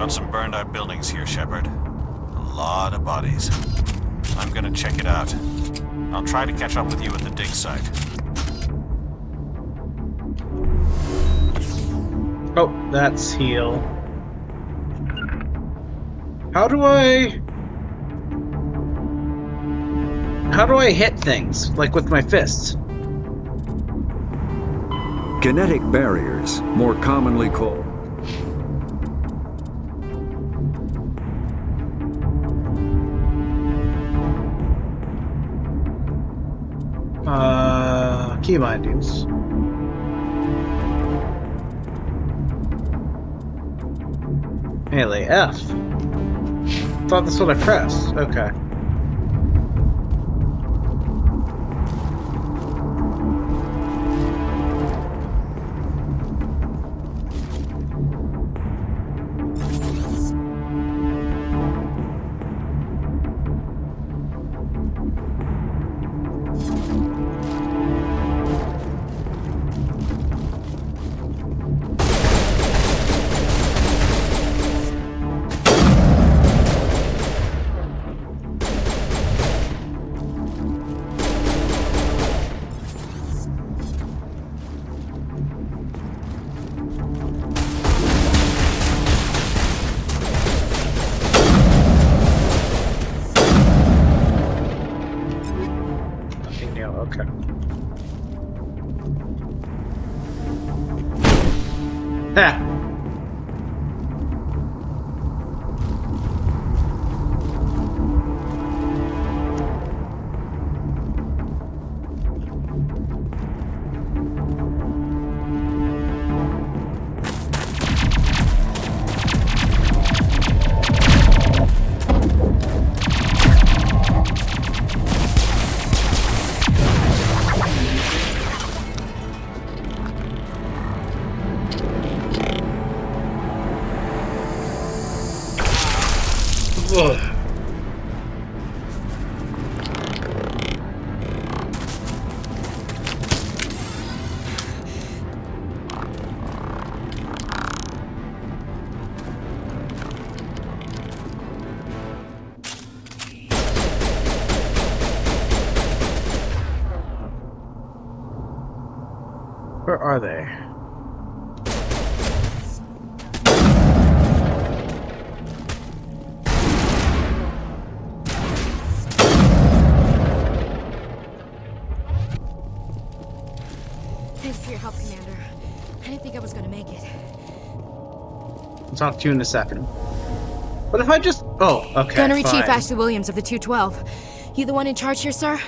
Some burned out buildings here, Shepard. A lot of bodies. I'm gonna check it out. I'll try to catch up with you at the dig site. Oh, that's heal. How do I hit things? Like with my fists? Kinetic barriers, more commonly called... Key bindings. Melee F. Thought that's what I pressed. Okay. Okay. Ah. Ugh. Where are they? Thanks for your help, Commander. I didn't think I was gonna make it. I'll talk to you in a second. What if I just... Oh, okay, Gunnery fine. Chief Ashley Williams of the 212. You the one in charge here, sir?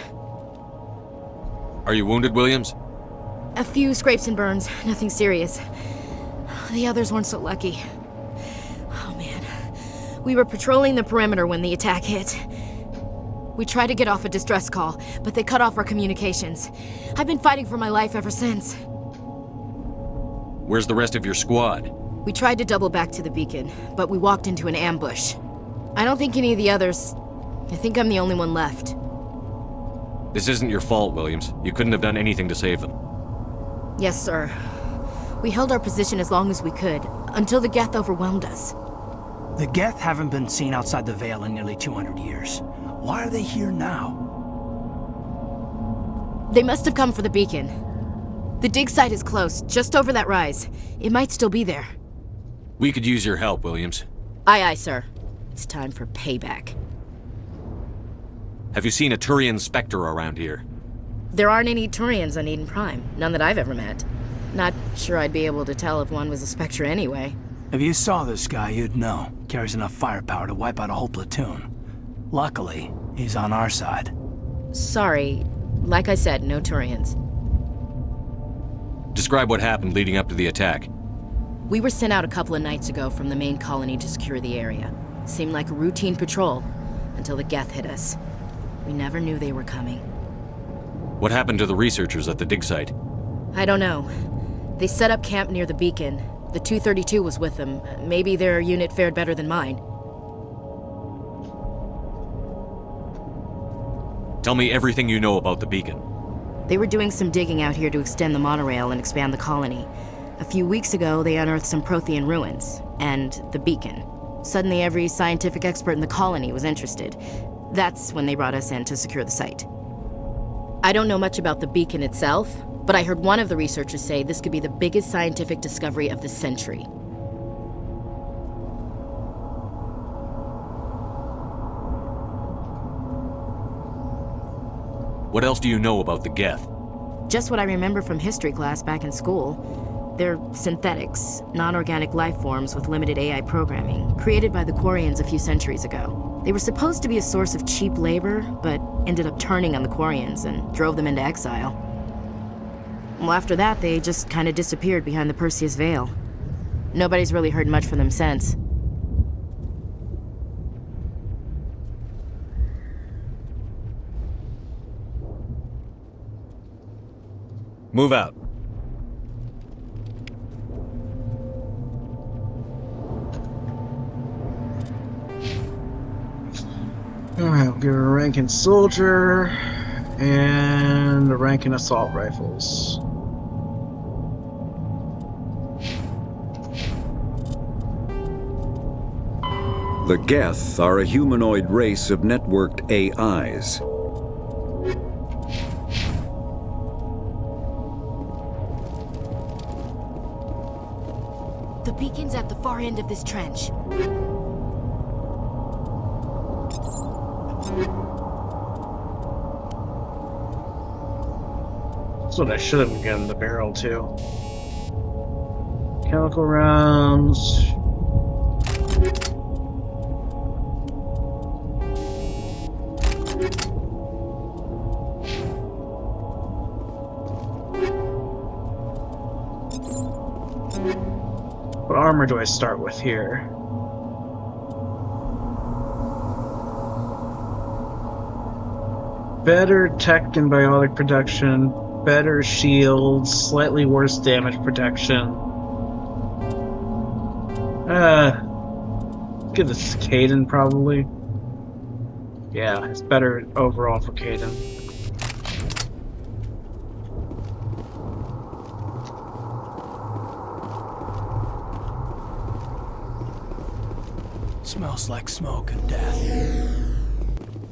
Are you wounded, Williams? A few scrapes and burns, nothing serious. The others weren't so lucky. Oh man. We were patrolling the perimeter when the attack hit. We tried to get off a distress call, but they cut off our communications. I've been fighting for my life ever since. Where's the rest of your squad? We tried to double back to the beacon, but we walked into an ambush. I don't think any of the others... I think I'm the only one left. This isn't your fault, Williams. You couldn't have done anything to save them. Yes, sir. We held our position as long as we could, until the Geth overwhelmed us. The Geth haven't been seen outside the Veil in nearly 200 years. Why are they here now? They must have come for the beacon. The dig site is close, just over that rise. It might still be there. We could use your help, Williams. Aye, aye, sir. It's time for payback. Have you seen a Turian Spectre around here? There aren't any Turians on Eden Prime, none that I've ever met. Not sure I'd be able to tell if one was a Spectre anyway. If you saw this guy, you'd know. Carries enough firepower to wipe out a whole platoon. Luckily, he's on our side. Sorry. Like I said, no Turians. Describe what happened leading up to the attack. We were sent out a couple of nights ago from the main colony to secure the area. Seemed like a routine patrol, until the Geth hit us. We never knew they were coming. What happened to the researchers at the dig site? I don't know. They set up camp near the beacon. The 232 was with them. Maybe their unit fared better than mine. Tell me everything you know about the beacon. They were doing some digging out here to extend the monorail and expand the colony. A few weeks ago, they unearthed some Prothean ruins, and the beacon. Suddenly, every scientific expert in the colony was interested. That's when they brought us in to secure the site. I don't know much about the beacon itself, but I heard one of the researchers say this could be the biggest scientific discovery of the century. What else do you know about the Geth? Just what I remember from history class back in school. They're synthetics, non-organic life forms with limited AI programming, created by the Quarians a few centuries ago. They were supposed to be a source of cheap labor, but ended up turning on the Quarians and drove them into exile. Well, after that, they just kind of disappeared behind the Perseus Veil. Nobody's really heard much from them since. Move out. Alright, we'll give her a rank in soldier and a rank in assault rifles. The Geth are a humanoid race of networked AIs. The beacon's at the far end of this trench. That's what I should have given the barrel to. Chemical rounds. What armor do I start with here? Better tech and biotic protection, better shields, slightly worse damage protection. Give this to Caden probably. Yeah, it's better overall for Caden. Smells like smoke and death.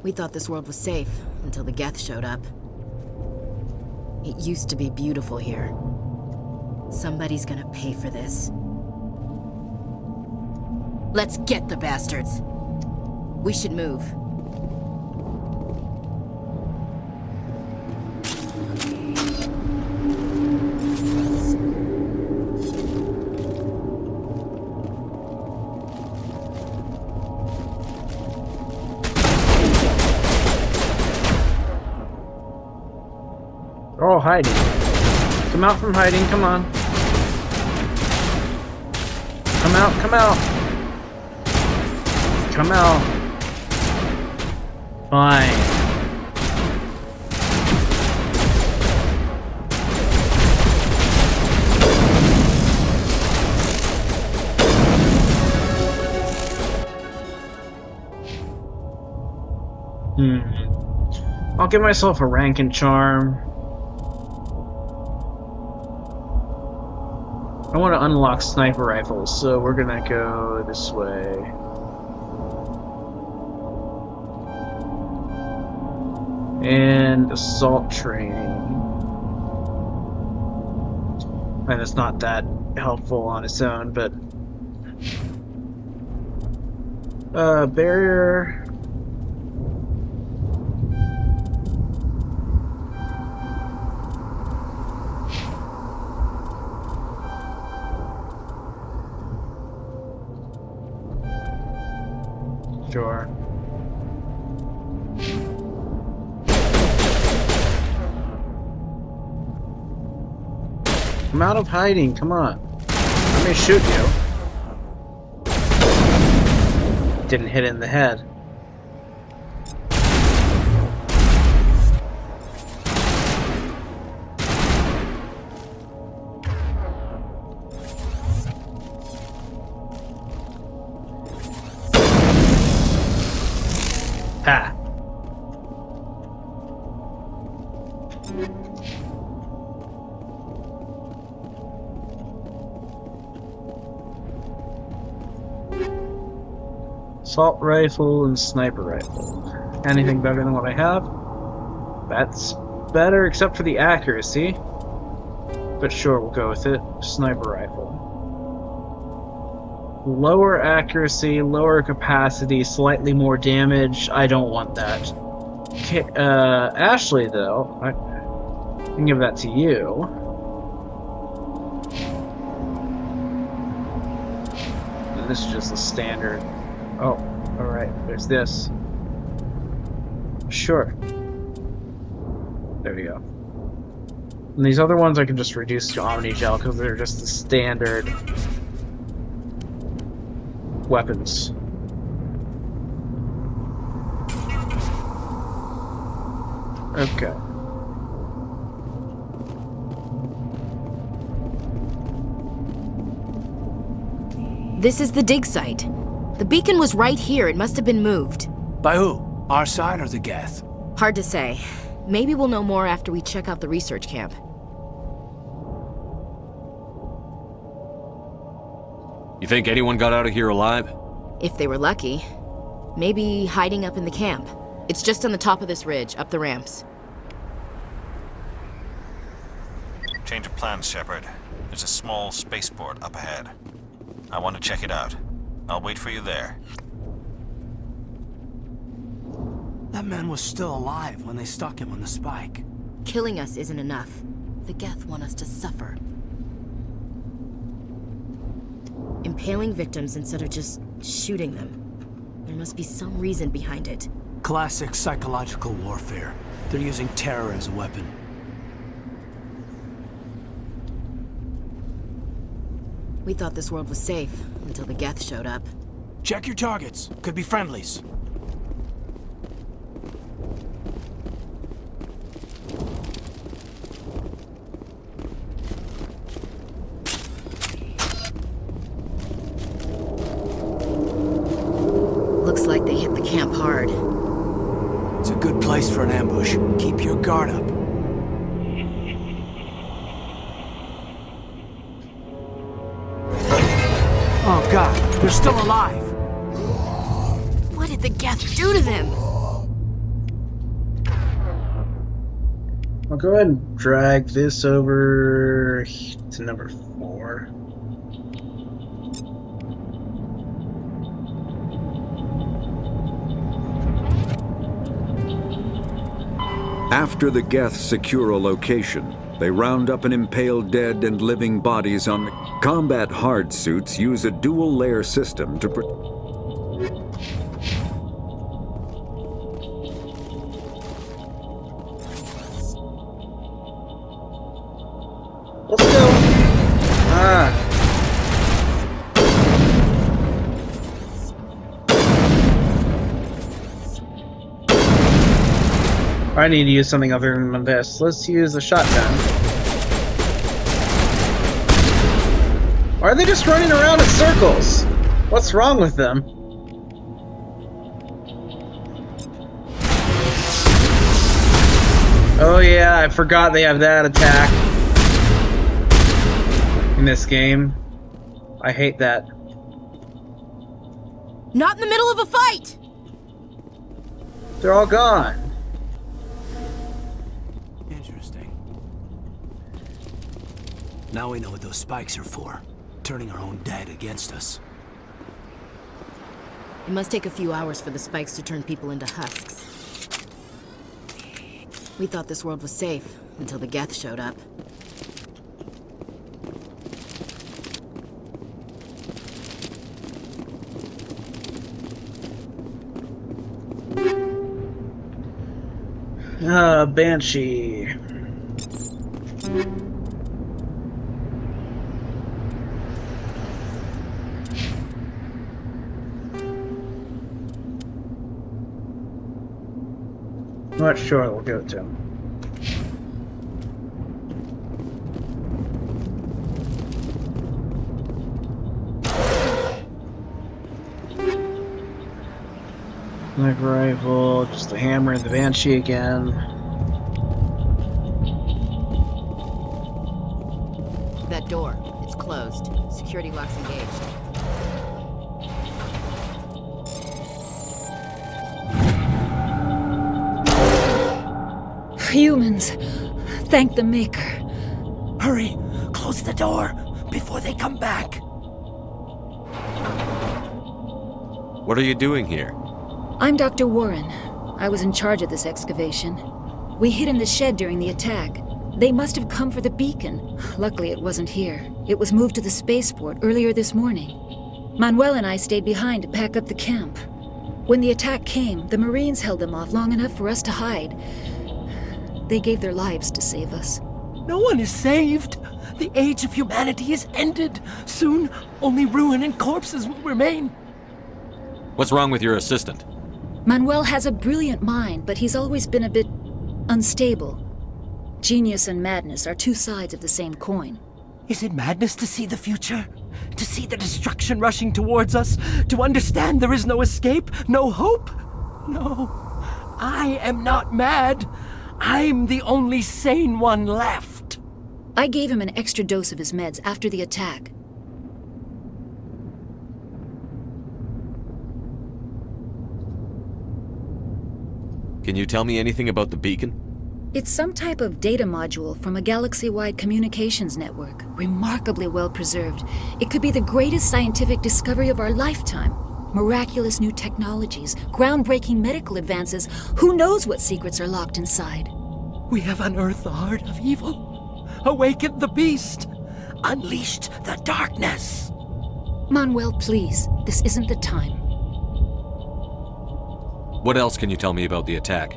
We thought this world was safe until the Geth showed up. It used to be beautiful here. Somebody's gonna pay for this. Let's get the bastards. We should move. They're all hiding. Come out from hiding, come on. Come out, come out. Come out. Fine. I'll give myself a rank and charm. I want to unlock sniper rifles, so we're gonna go this way. And assault training. And it's not that helpful on its own, but barrier. Sure. I'm out of hiding, come on. Let me shoot you. Didn't hit in the head. Ha! Assault rifle and sniper rifle. Anything better than what I have? That's better, except for the accuracy. But sure, we'll go with it. Sniper rifle. Lower accuracy, lower capacity, slightly more damage. I don't want that. Okay, Ashley, though. I can give that to you. And this is just a standard. Oh, alright, there's this. Sure. There we go. And these other ones I can just reduce to Omni Gel because they're just the standard weapons. Okay. This is the dig site. The beacon was right here. It must have been moved. By who? Our side or the Geth? Hard to say. Maybe we'll know more after we check out the research camp. You think anyone got out of here alive? If they were lucky. Maybe hiding up in the camp. It's just on the top of this ridge, up the ramps. Change of plans, Shepard. There's a small spaceport up ahead. I want to check it out. I'll wait for you there. That man was still alive when they stuck him on the spike. Killing us isn't enough. The Geth want us to suffer. Impaling victims instead of just shooting them. There must be some reason behind it. Classic psychological warfare. They're using terror as a weapon. We thought this world was safe until the Geth showed up. Check your targets. Could be friendlies. Looks like they hit the camp hard. It's a good place for an ambush. Keep your guard up. Oh god, they're still alive! What did the Geth do to them? I'll go ahead and drag this over to number 4. After the Geth secure a location, they round up and impale dead and living bodies on the combat hard suits. Use a dual-layer system to Let's go. I need to use something other than this. Let's use a shotgun. Why are they just running around in circles? What's wrong with them? Oh yeah, I forgot they have that attack in this game. I hate that. Not in the middle of a fight! They're all gone. Interesting. Now we know what those spikes are for. Turning our own dead against us. It must take a few hours for the spikes to turn people into husks. We thought this world was safe until the Geth showed up. Banshee. Not sure, we'll give it to him. Sniper rifle, just a hammer and the Banshee again. That door, it's closed. Security lock's engaged. Humans, thank the Maker. Hurry! Close the door before they come back! What are you doing here? I'm Dr. Warren. I was in charge of this excavation. We hid in the shed during the attack. They must have come for the beacon. Luckily, it wasn't here. It was moved to the spaceport earlier this morning. Manuel and I stayed behind to pack up the camp. When the attack came, the Marines held them off long enough for us to hide. They gave their lives to save us. No one is saved. The age of humanity is ended. Soon, only ruin and corpses will remain. What's wrong with your assistant? Manuel has a brilliant mind, but he's always been a bit unstable. Genius and madness are two sides of the same coin. Is it madness to see the future? To see the destruction rushing towards us? To understand there is no escape? No hope? No. I am not mad. I'm the only sane one left. I gave him an extra dose of his meds after the attack. Can you tell me anything about the beacon? It's some type of data module from a galaxy-wide communications network, remarkably well preserved. It could be the greatest scientific discovery of our lifetime. Miraculous new technologies, groundbreaking medical advances. Who knows what secrets are locked inside? We have unearthed the heart of evil, awakened the beast, unleashed the darkness. Manuel, please, this isn't the time. What else can you tell me about the attack?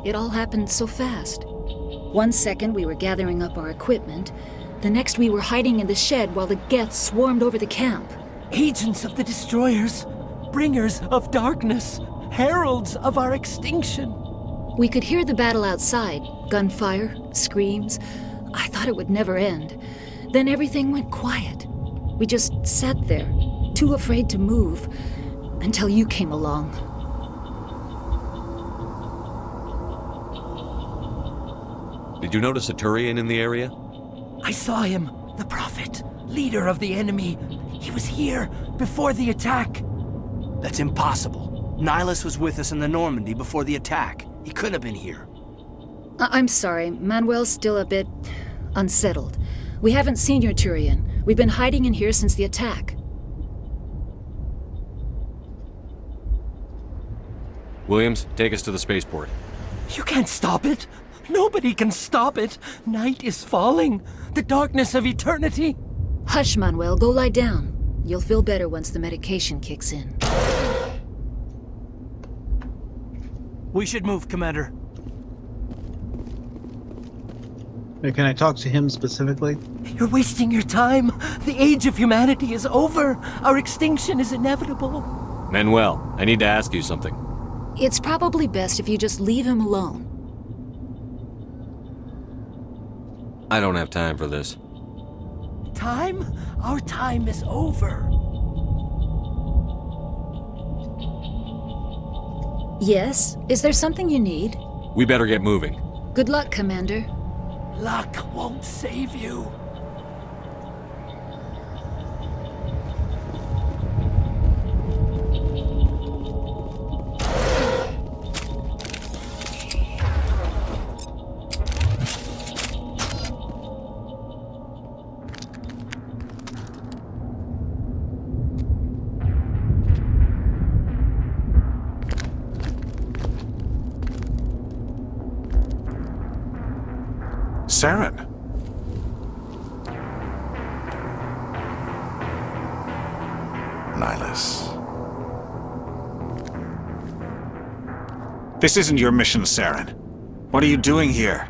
It all happened so fast. 1 second we were gathering up our equipment, the next we were hiding in the shed while the Geth swarmed over the camp. Agents of the destroyers, bringers of darkness, heralds of our extinction. We could hear the battle outside, gunfire, screams. I thought it would never end. Then everything went quiet. We just sat there, too afraid to move, until you came along. Did you notice a Turian in the area? I saw him, the Prophet, leader of the enemy. He was here before the attack. That's impossible. Nihilus was with us in the Normandy before the attack. He couldn't have been here. I'm sorry, Manuel's still a bit unsettled. We haven't seen your Turian. We've been hiding in here since the attack. Williams, take us to the spaceport. You can't stop it. Nobody can stop it. Night is falling. The darkness of eternity. Hush, Manuel. Go lie down. You'll feel better once the medication kicks in. We should move, Commander. Wait, can I talk to him specifically? You're wasting your time. The age of humanity is over. Our extinction is inevitable. Manuel, I need to ask you something. It's probably best if you just leave him alone. I don't have time for this. Time? Our time is over. Yes? Is there something you need? We better get moving. Good luck, Commander. Luck won't save you. Saren. Nihilus. This isn't your mission, Saren. What are you doing here?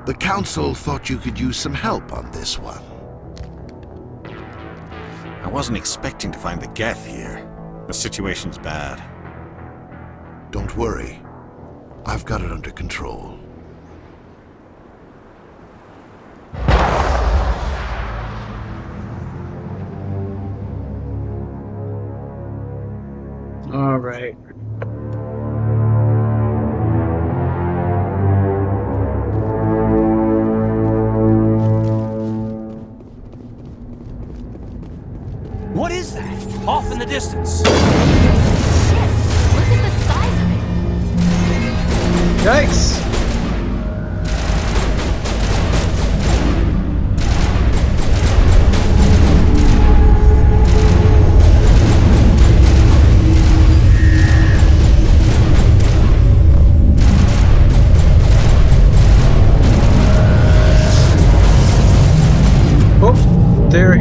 The Council thought you could use some help on this one. I wasn't expecting to find the Geth here. The situation's bad. Don't worry. I've got it under control. All right. What is that? Off in the distance. Look at the size of it. Yikes!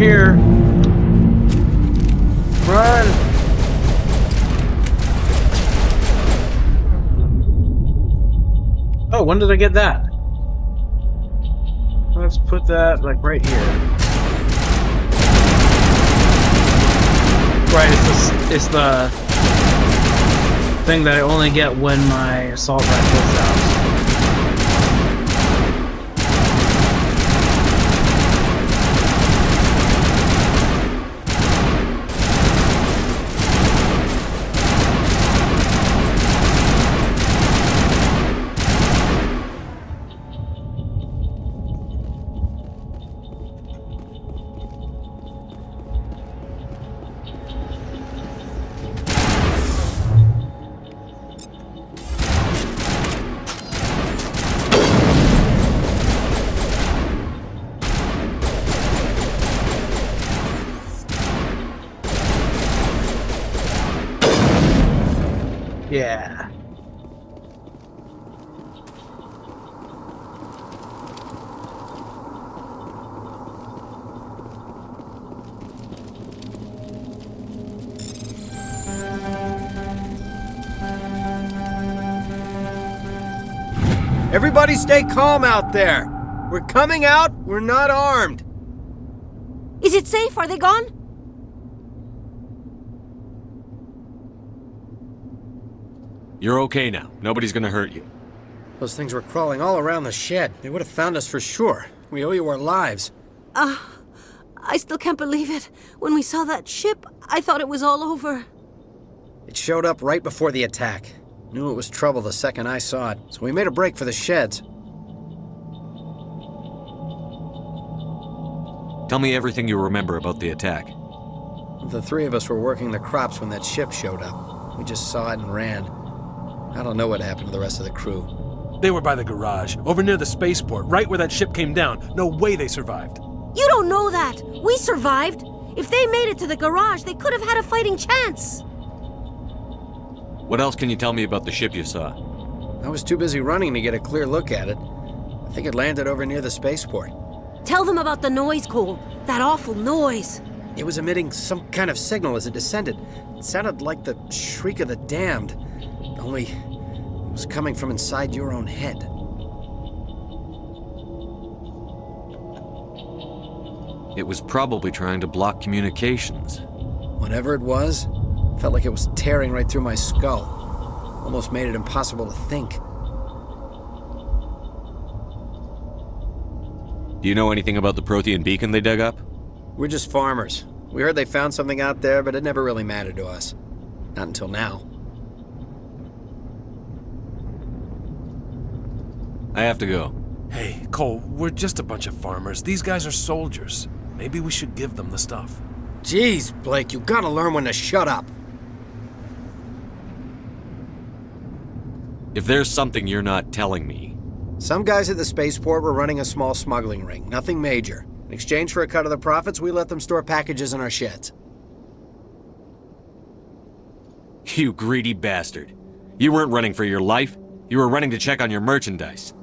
here. Run! Oh, when did I get that? Let's put that like right here. Right, it's the thing that I only get when my assault rifle is out. Yeah. Everybody stay calm out there. We're coming out. We're not armed. Is it safe? Are they gone? You're okay now. Nobody's gonna hurt you. Those things were crawling all around the shed. They would have found us for sure. We owe you our lives. I still can't believe it. When we saw that ship, I thought it was all over. It showed up right before the attack. Knew it was trouble the second I saw it, so we made a break for the sheds. Tell me everything you remember about the attack. The three of us were working the crops when that ship showed up. We just saw it and ran. I don't know what happened to the rest of the crew. They were by the garage, over near the spaceport, right where that ship came down. No way they survived. You don't know that. We survived. If they made it to the garage, they could have had a fighting chance. What else can you tell me about the ship you saw? I was too busy running to get a clear look at it. I think it landed over near the spaceport. Tell them about the noise, Cole. That awful noise. It was emitting some kind of signal as it descended. It sounded like the shriek of the damned. Only it was coming from inside your own head. It was probably trying to block communications. Whatever it was, felt like it was tearing right through my skull. Almost made it impossible to think. Do you know anything about the Prothean beacon they dug up? We're just farmers. We heard they found something out there, but it never really mattered to us. Not until now. I have to go. Hey, Cole, we're just a bunch of farmers. These guys are soldiers. Maybe we should give them the stuff. Jeez, Blake, you gotta learn when to shut up. If there's something you're not telling me... Some guys at the spaceport were running a small smuggling ring. Nothing major. In exchange for a cut of the profits, we let them store packages in our sheds. You greedy bastard. You weren't running for your life. You were running to check on your merchandise.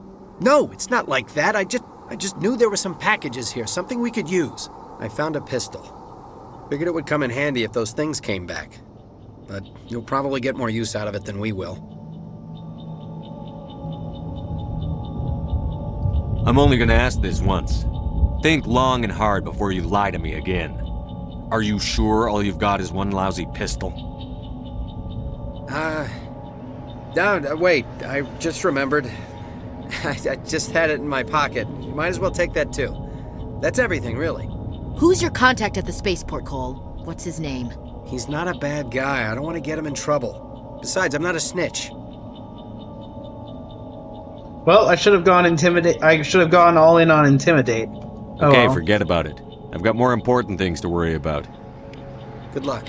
No, it's not like that. I just knew there were some packages here, something we could use. I found a pistol. Figured it would come in handy if those things came back. But you'll probably get more use out of it than we will. I'm only gonna ask this once. Think long and hard before you lie to me again. Are you sure all you've got is one lousy pistol? No, wait, I just remembered. I just had it in my pocket. You might as well take that too. That's everything, really. Who's your contact at the spaceport, Cole? What's his name? He's not a bad guy. I don't want to get him in trouble. Besides, I'm not a snitch. Well, I should have gone intimidate. I should have gone all in on intimidate. Okay, forget about it. I've got more important things to worry about. Good luck.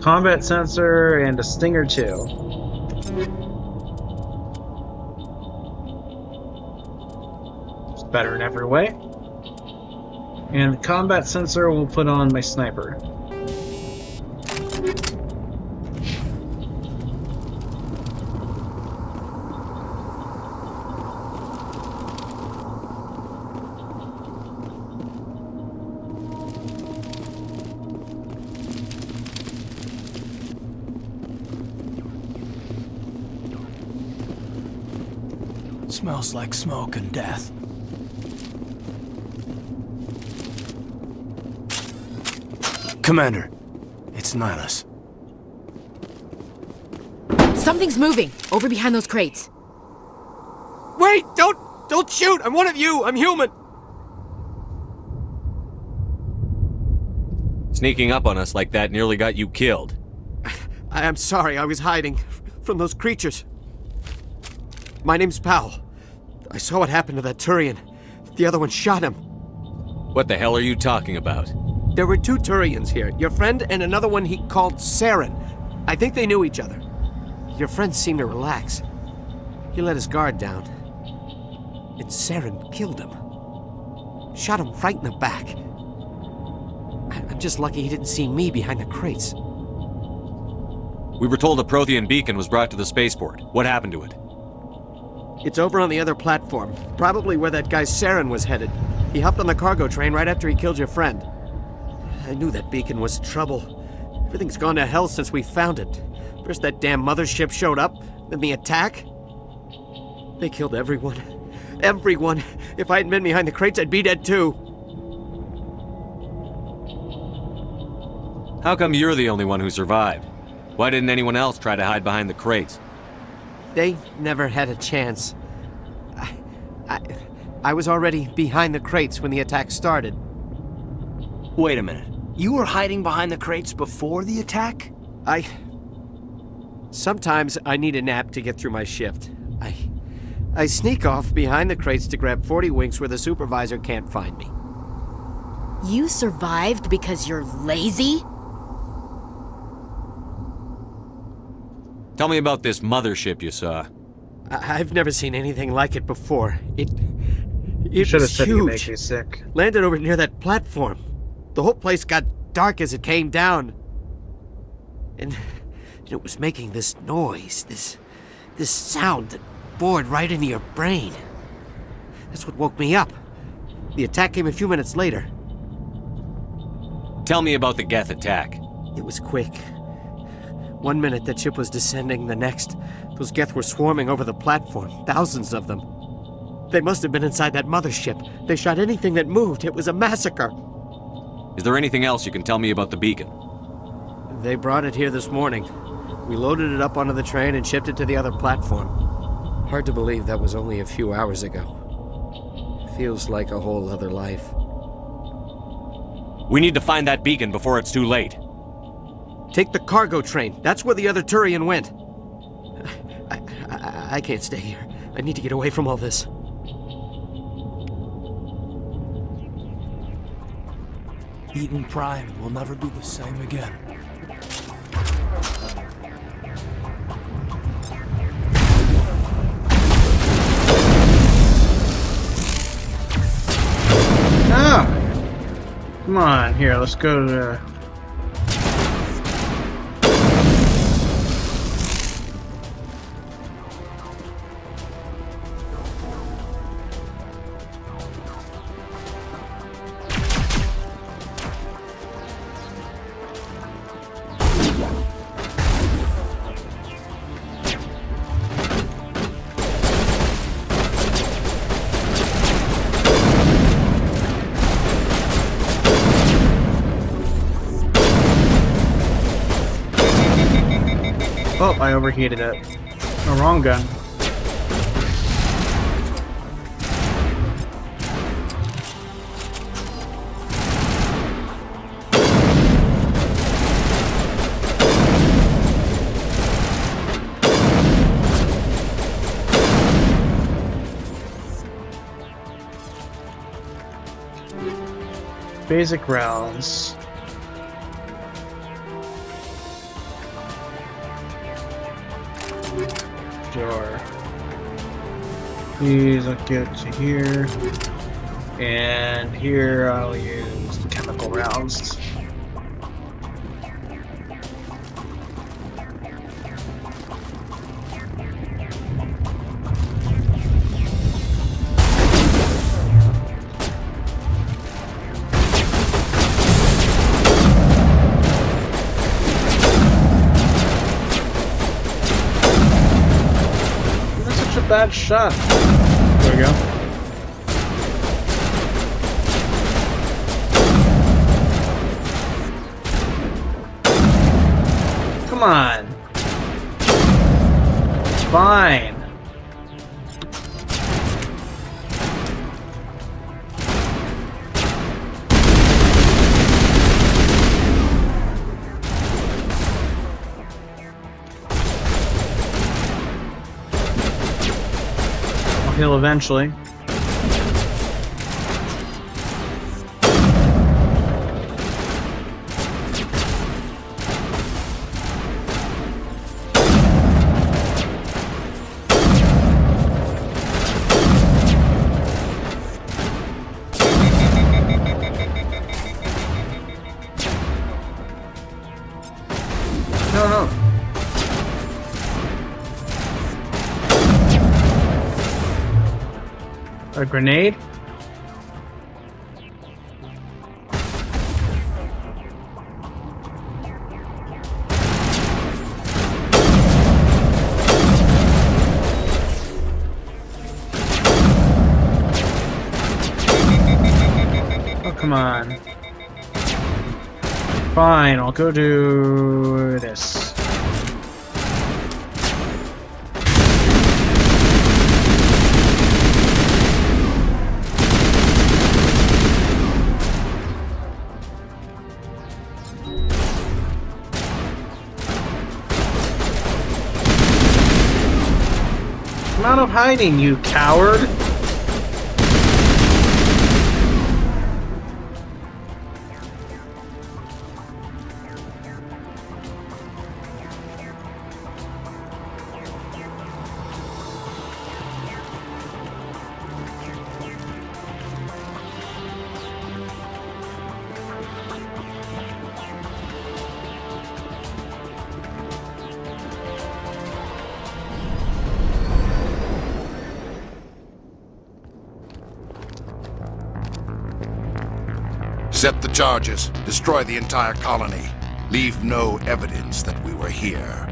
Combat sensor and a Stinger 2. It's better in every way. And the combat sensor will put on my sniper. Smells like smoke and death. Commander, it's Nihilus. Something's moving, over behind those crates. Wait! Don't shoot! I'm one of you! I'm human! Sneaking up on us like that nearly got you killed. I'm sorry, I was hiding from those creatures. My name's Powell. I saw what happened to that Turian. The other one shot him. What the hell are you talking about? There were 2 Turians here, your friend and another one he called Saren. I think they knew each other. Your friend seemed to relax. He let his guard down. And Saren killed him. Shot him right in the back. I'm just lucky he didn't see me behind the crates. We were told a Prothean beacon was brought to the spaceport. What happened to it? It's over on the other platform, probably where that guy Saren was headed. He hopped on the cargo train right after he killed your friend. I knew that beacon was trouble. Everything's gone to hell since we found it. First that damn mothership showed up, then the attack. They killed everyone. Everyone! If I hadn't been behind the crates, I'd be dead too. How come you're the only one who survived? Why didn't anyone else try to hide behind the crates? They never had a chance. I was already behind the crates when the attack started. Wait a minute. You were hiding behind the crates before the attack? Sometimes I need a nap to get through my shift. I sneak off behind the crates to grab 40 winks where the supervisor can't find me. You survived because you're lazy? Tell me about this mothership you saw. I've never seen anything like it before. It should have was said you make huge. me sick. Landed over near that platform. The whole place got dark as it came down. And it was making this noise, this sound that bored right into your brain. That's what woke me up. The attack came a few minutes later. Tell me about the Geth attack. It was quick. 1 minute that ship was descending, the next, those Geth were swarming over the platform, thousands of them. They must have been inside that mothership. They shot anything that moved. It was a massacre. Is there anything else you can tell me about the beacon? They brought it here this morning. We loaded it up onto the train and shipped it to the other platform. Hard to believe that was only a few hours ago. Feels like a whole other life. We need to find that beacon before it's too late. Take the cargo train. That's where the other Turian went. I can't stay here. I need to get away from all this. Eden Prime will never be the same again. Ah! Come on, here, let's go to... Oh, I overheated it. The wrong gun. Basic rounds. Sure. These I'll get to here. And here I'll use chemical rounds. Bad shot. we go. Come on. Fine. I'll heal eventually. No. A grenade? Oh, come on. Fine, I'll go do this. Come out of hiding, you coward! Set the charges. Destroy the entire colony. Leave no evidence that we were here.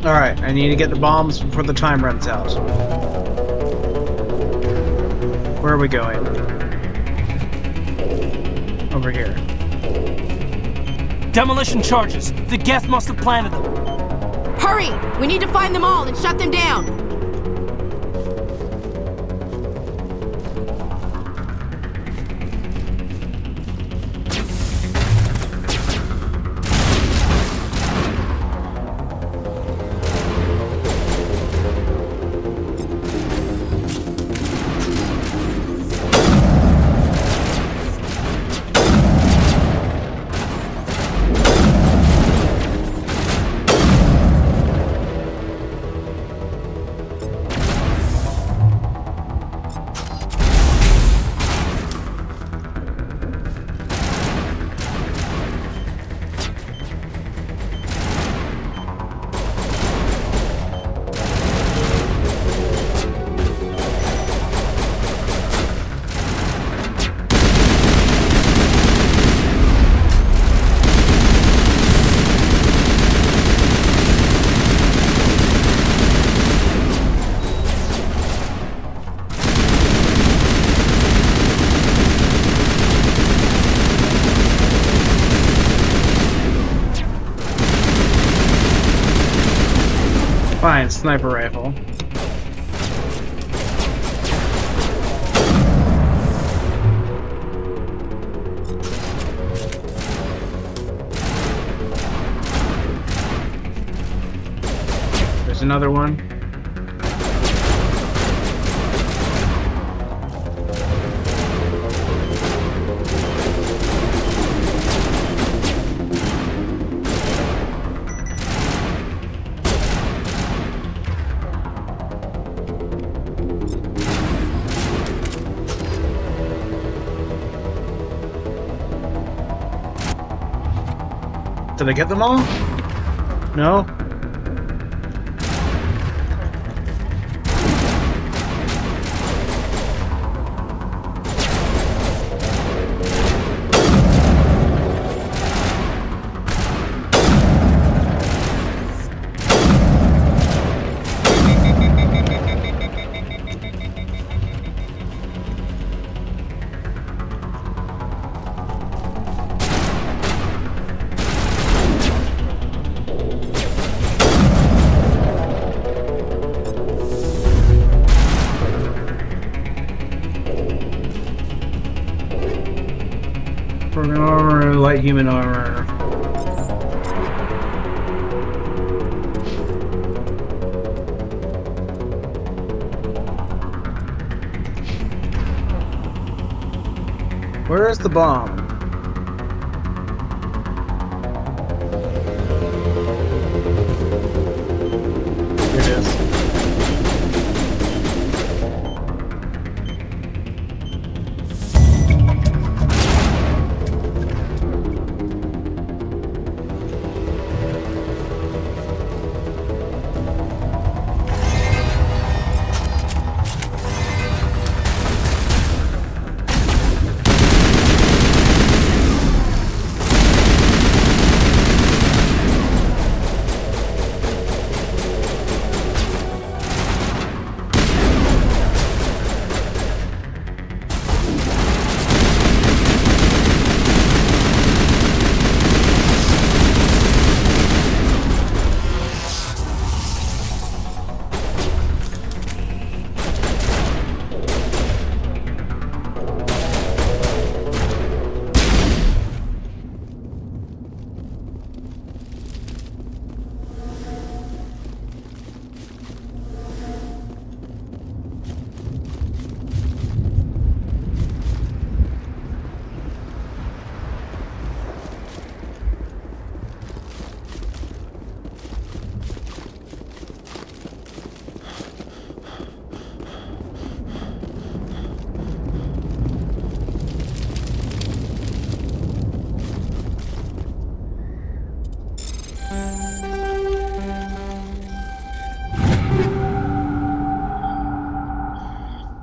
Alright, I need to get the bombs before the time runs out. Where are we going? Over here. Demolition charges. The Geth must have planted them. Hurry! We need to find them all and shut them down! Fine, sniper rifle. There's another one. Did I get them all? No? Program armor, light human armor. Where is the bomb? Here it is.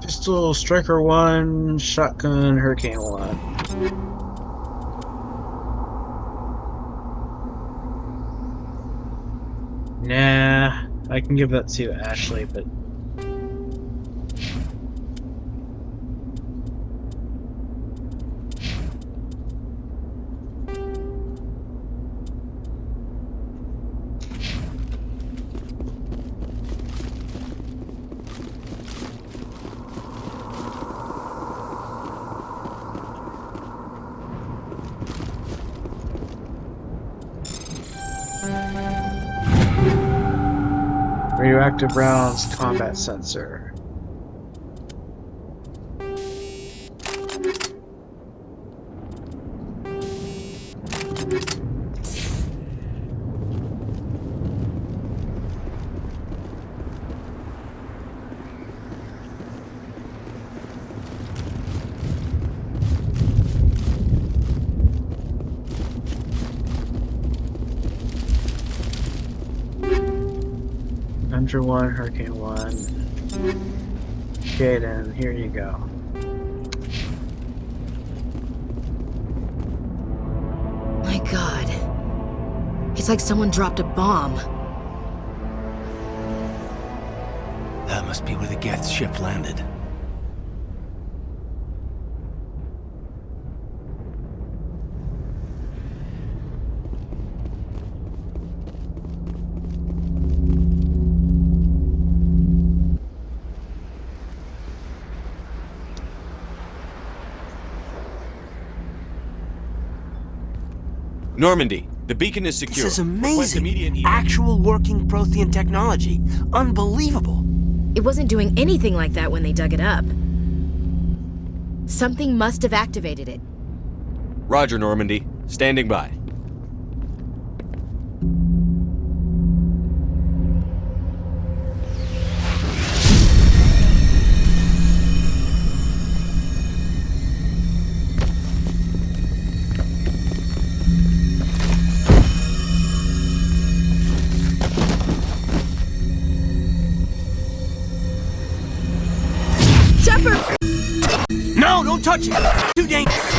Pistol, Striker 1, Shotgun, Hurricane 1. Nah, I can give that to Ashley, but... Radioactive rounds, combat sensor. Avenger 1, Hurricane 1. Okay, then, here you go. My God. It's like someone dropped a bomb. That must be where the Geth ship landed. Normandy, the beacon is secure. This is Request immediate amazing. Actual working Prothean technology. Unbelievable. It wasn't doing anything like that when they dug it up. Something must have activated it. Roger, Normandy. Standing by. touch it! Too dangerous!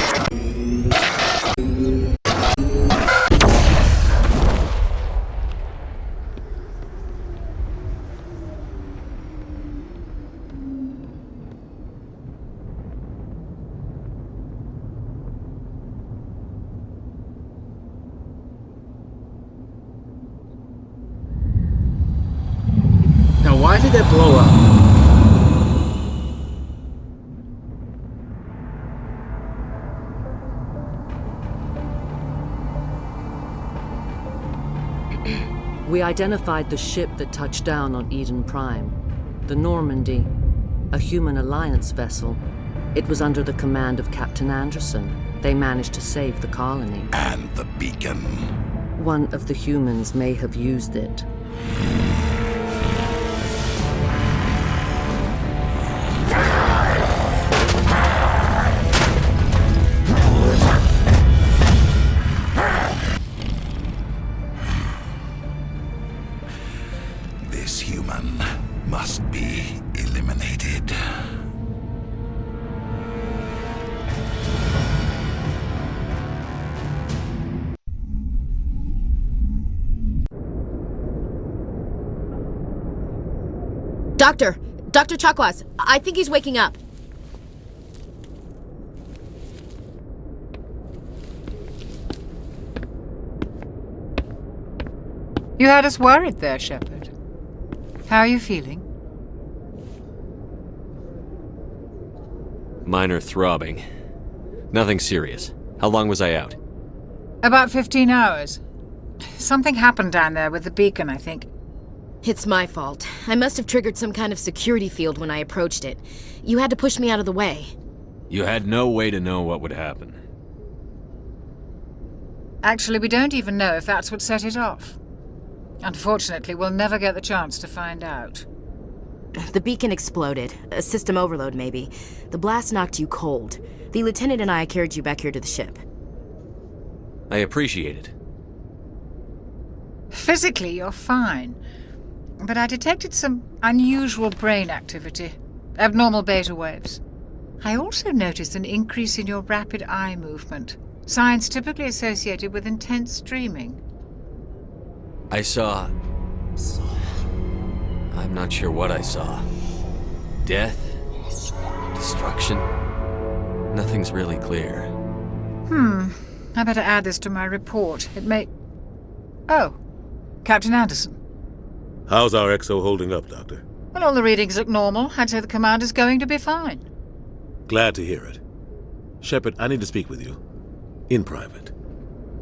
Now, why did it blow up? We identified the ship that touched down on Eden Prime. The Normandy, a human alliance vessel. It was under the command of Captain Anderson. They managed to save the colony. And the beacon. One of the humans may have used it. This human must be eliminated. Dr. Chakwas, I think he's waking up. You had us worried there, Shepard. How are you feeling? Minor throbbing. Nothing serious. How long was I out? About 15 hours. Something happened down there with the beacon, I think. It's my fault. I must have triggered some kind of security field when I approached it. You had to push me out of the way. You had no way to know what would happen. Actually, we don't even know if that's what set it off. Unfortunately, we'll never get the chance to find out. The beacon exploded. A system overload, maybe. The blast knocked you cold. The lieutenant and I carried you back here to the ship. I appreciate it. Physically, you're fine. But I detected some unusual brain activity. Abnormal beta waves. I also noticed an increase in your rapid eye movement. Signs typically associated with intense dreaming. I saw... I'm not sure what I saw. Death? Destruction? Nothing's really clear. I better add this to my report. It may... Oh, Captain Anderson. How's our XO holding up, Doctor? Well, all the readings look normal. I'd say the commander's going to be fine. Glad to hear it. Shepard, I need to speak with you. In private.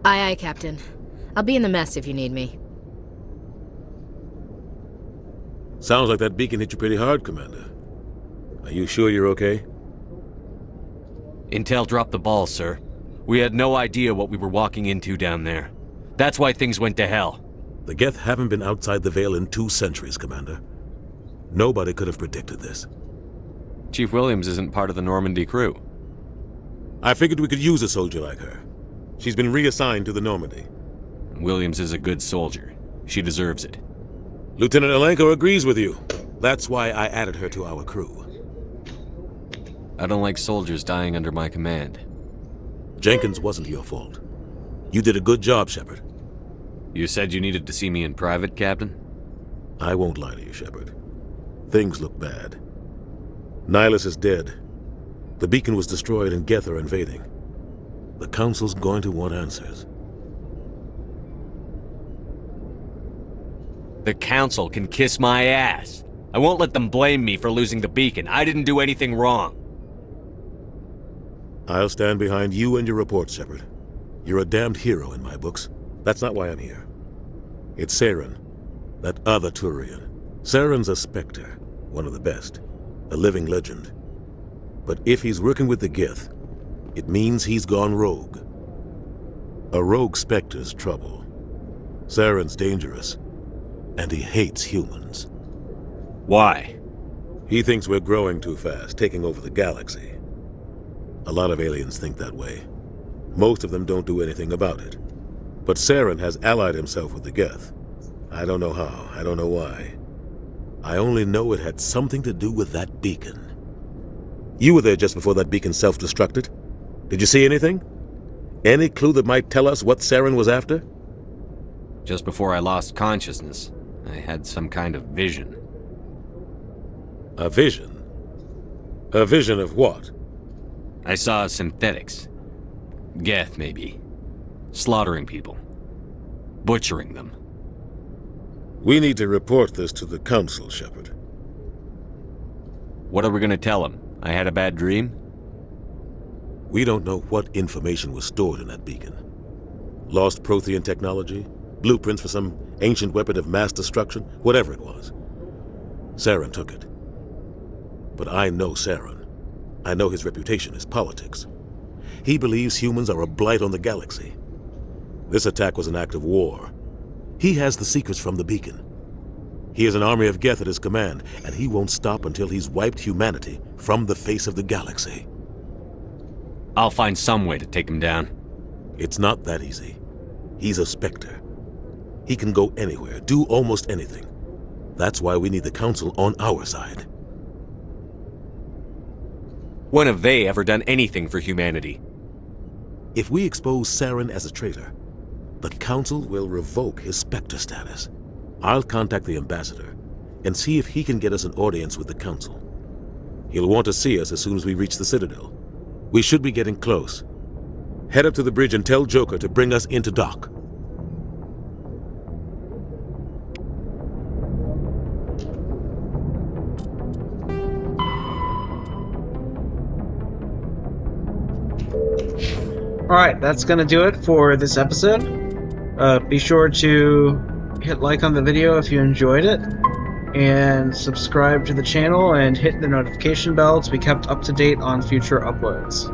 Aye, aye, Captain. I'll be in the mess if you need me. Sounds like that beacon hit you pretty hard, Commander. Are you sure you're okay? Intel dropped the ball, sir. We had no idea what we were walking into down there. That's why things went to hell. The Geth haven't been outside the Veil in 2 centuries, Commander. Nobody could have predicted this. Chief Williams isn't part of the Normandy crew. I figured we could use a soldier like her. She's been reassigned to the Normandy. Williams is a good soldier. She deserves it. Lieutenant Alenko agrees with you. That's why I added her to our crew. I don't like soldiers dying under my command. Jenkins wasn't your fault. You did a good job, Shepard. You said you needed to see me in private, Captain? I won't lie to you, Shepard. Things look bad. Nihilus is dead. The beacon was destroyed and Geth are invading. The Council's going to want answers. The Council can kiss my ass. I won't let them blame me for losing the beacon. I didn't do anything wrong. I'll stand behind you and your report, Shepard. You're a damned hero in my books. That's not why I'm here. It's Saren, that other Turian. Saren's a Spectre, one of the best, a living legend. But if he's working with the Geth, it means he's gone rogue. A rogue Spectre's trouble. Saren's dangerous, and he hates humans. Why? He thinks we're growing too fast, taking over the galaxy. A lot of aliens think that way. Most of them don't do anything about it. But Saren has allied himself with the Geth. I don't know how, I don't know why. I only know it had something to do with that beacon. You were there just before that beacon self-destructed. Did you see anything? Any clue that might tell us what Saren was after? Just before I lost consciousness, I had some kind of vision. A vision? A vision of what? I saw synthetics. Geth, maybe. Slaughtering people. Butchering them. We need to report this to the Council, Shepard. What are we gonna tell them? I had a bad dream? We don't know what information was stored in that beacon. Lost Prothean technology? Blueprints for some ancient weapon of mass destruction? Whatever it was. Saren took it. But I know Saren. I know his reputation is politics. He believes humans are a blight on the galaxy. This attack was an act of war. He has the secrets from the beacon. He has an army of Geth at his command, and he won't stop until he's wiped humanity from the face of the galaxy. I'll find some way to take him down. It's not that easy. He's a Spectre. He can go anywhere, do almost anything. That's why we need the Council on our side. When have they ever done anything for humanity? If we expose Saren as a traitor, the Council will revoke his Spectre status. I'll contact the Ambassador and see if he can get us an audience with the Council. He'll want to see us as soon as we reach the Citadel. We should be getting close. Head up to the bridge and tell Joker to bring us into dock. Alright, that's going to do it for this episode. Be sure to hit like on the video if you enjoyed it, and subscribe to the channel and hit the notification bell to be kept up to date on future uploads.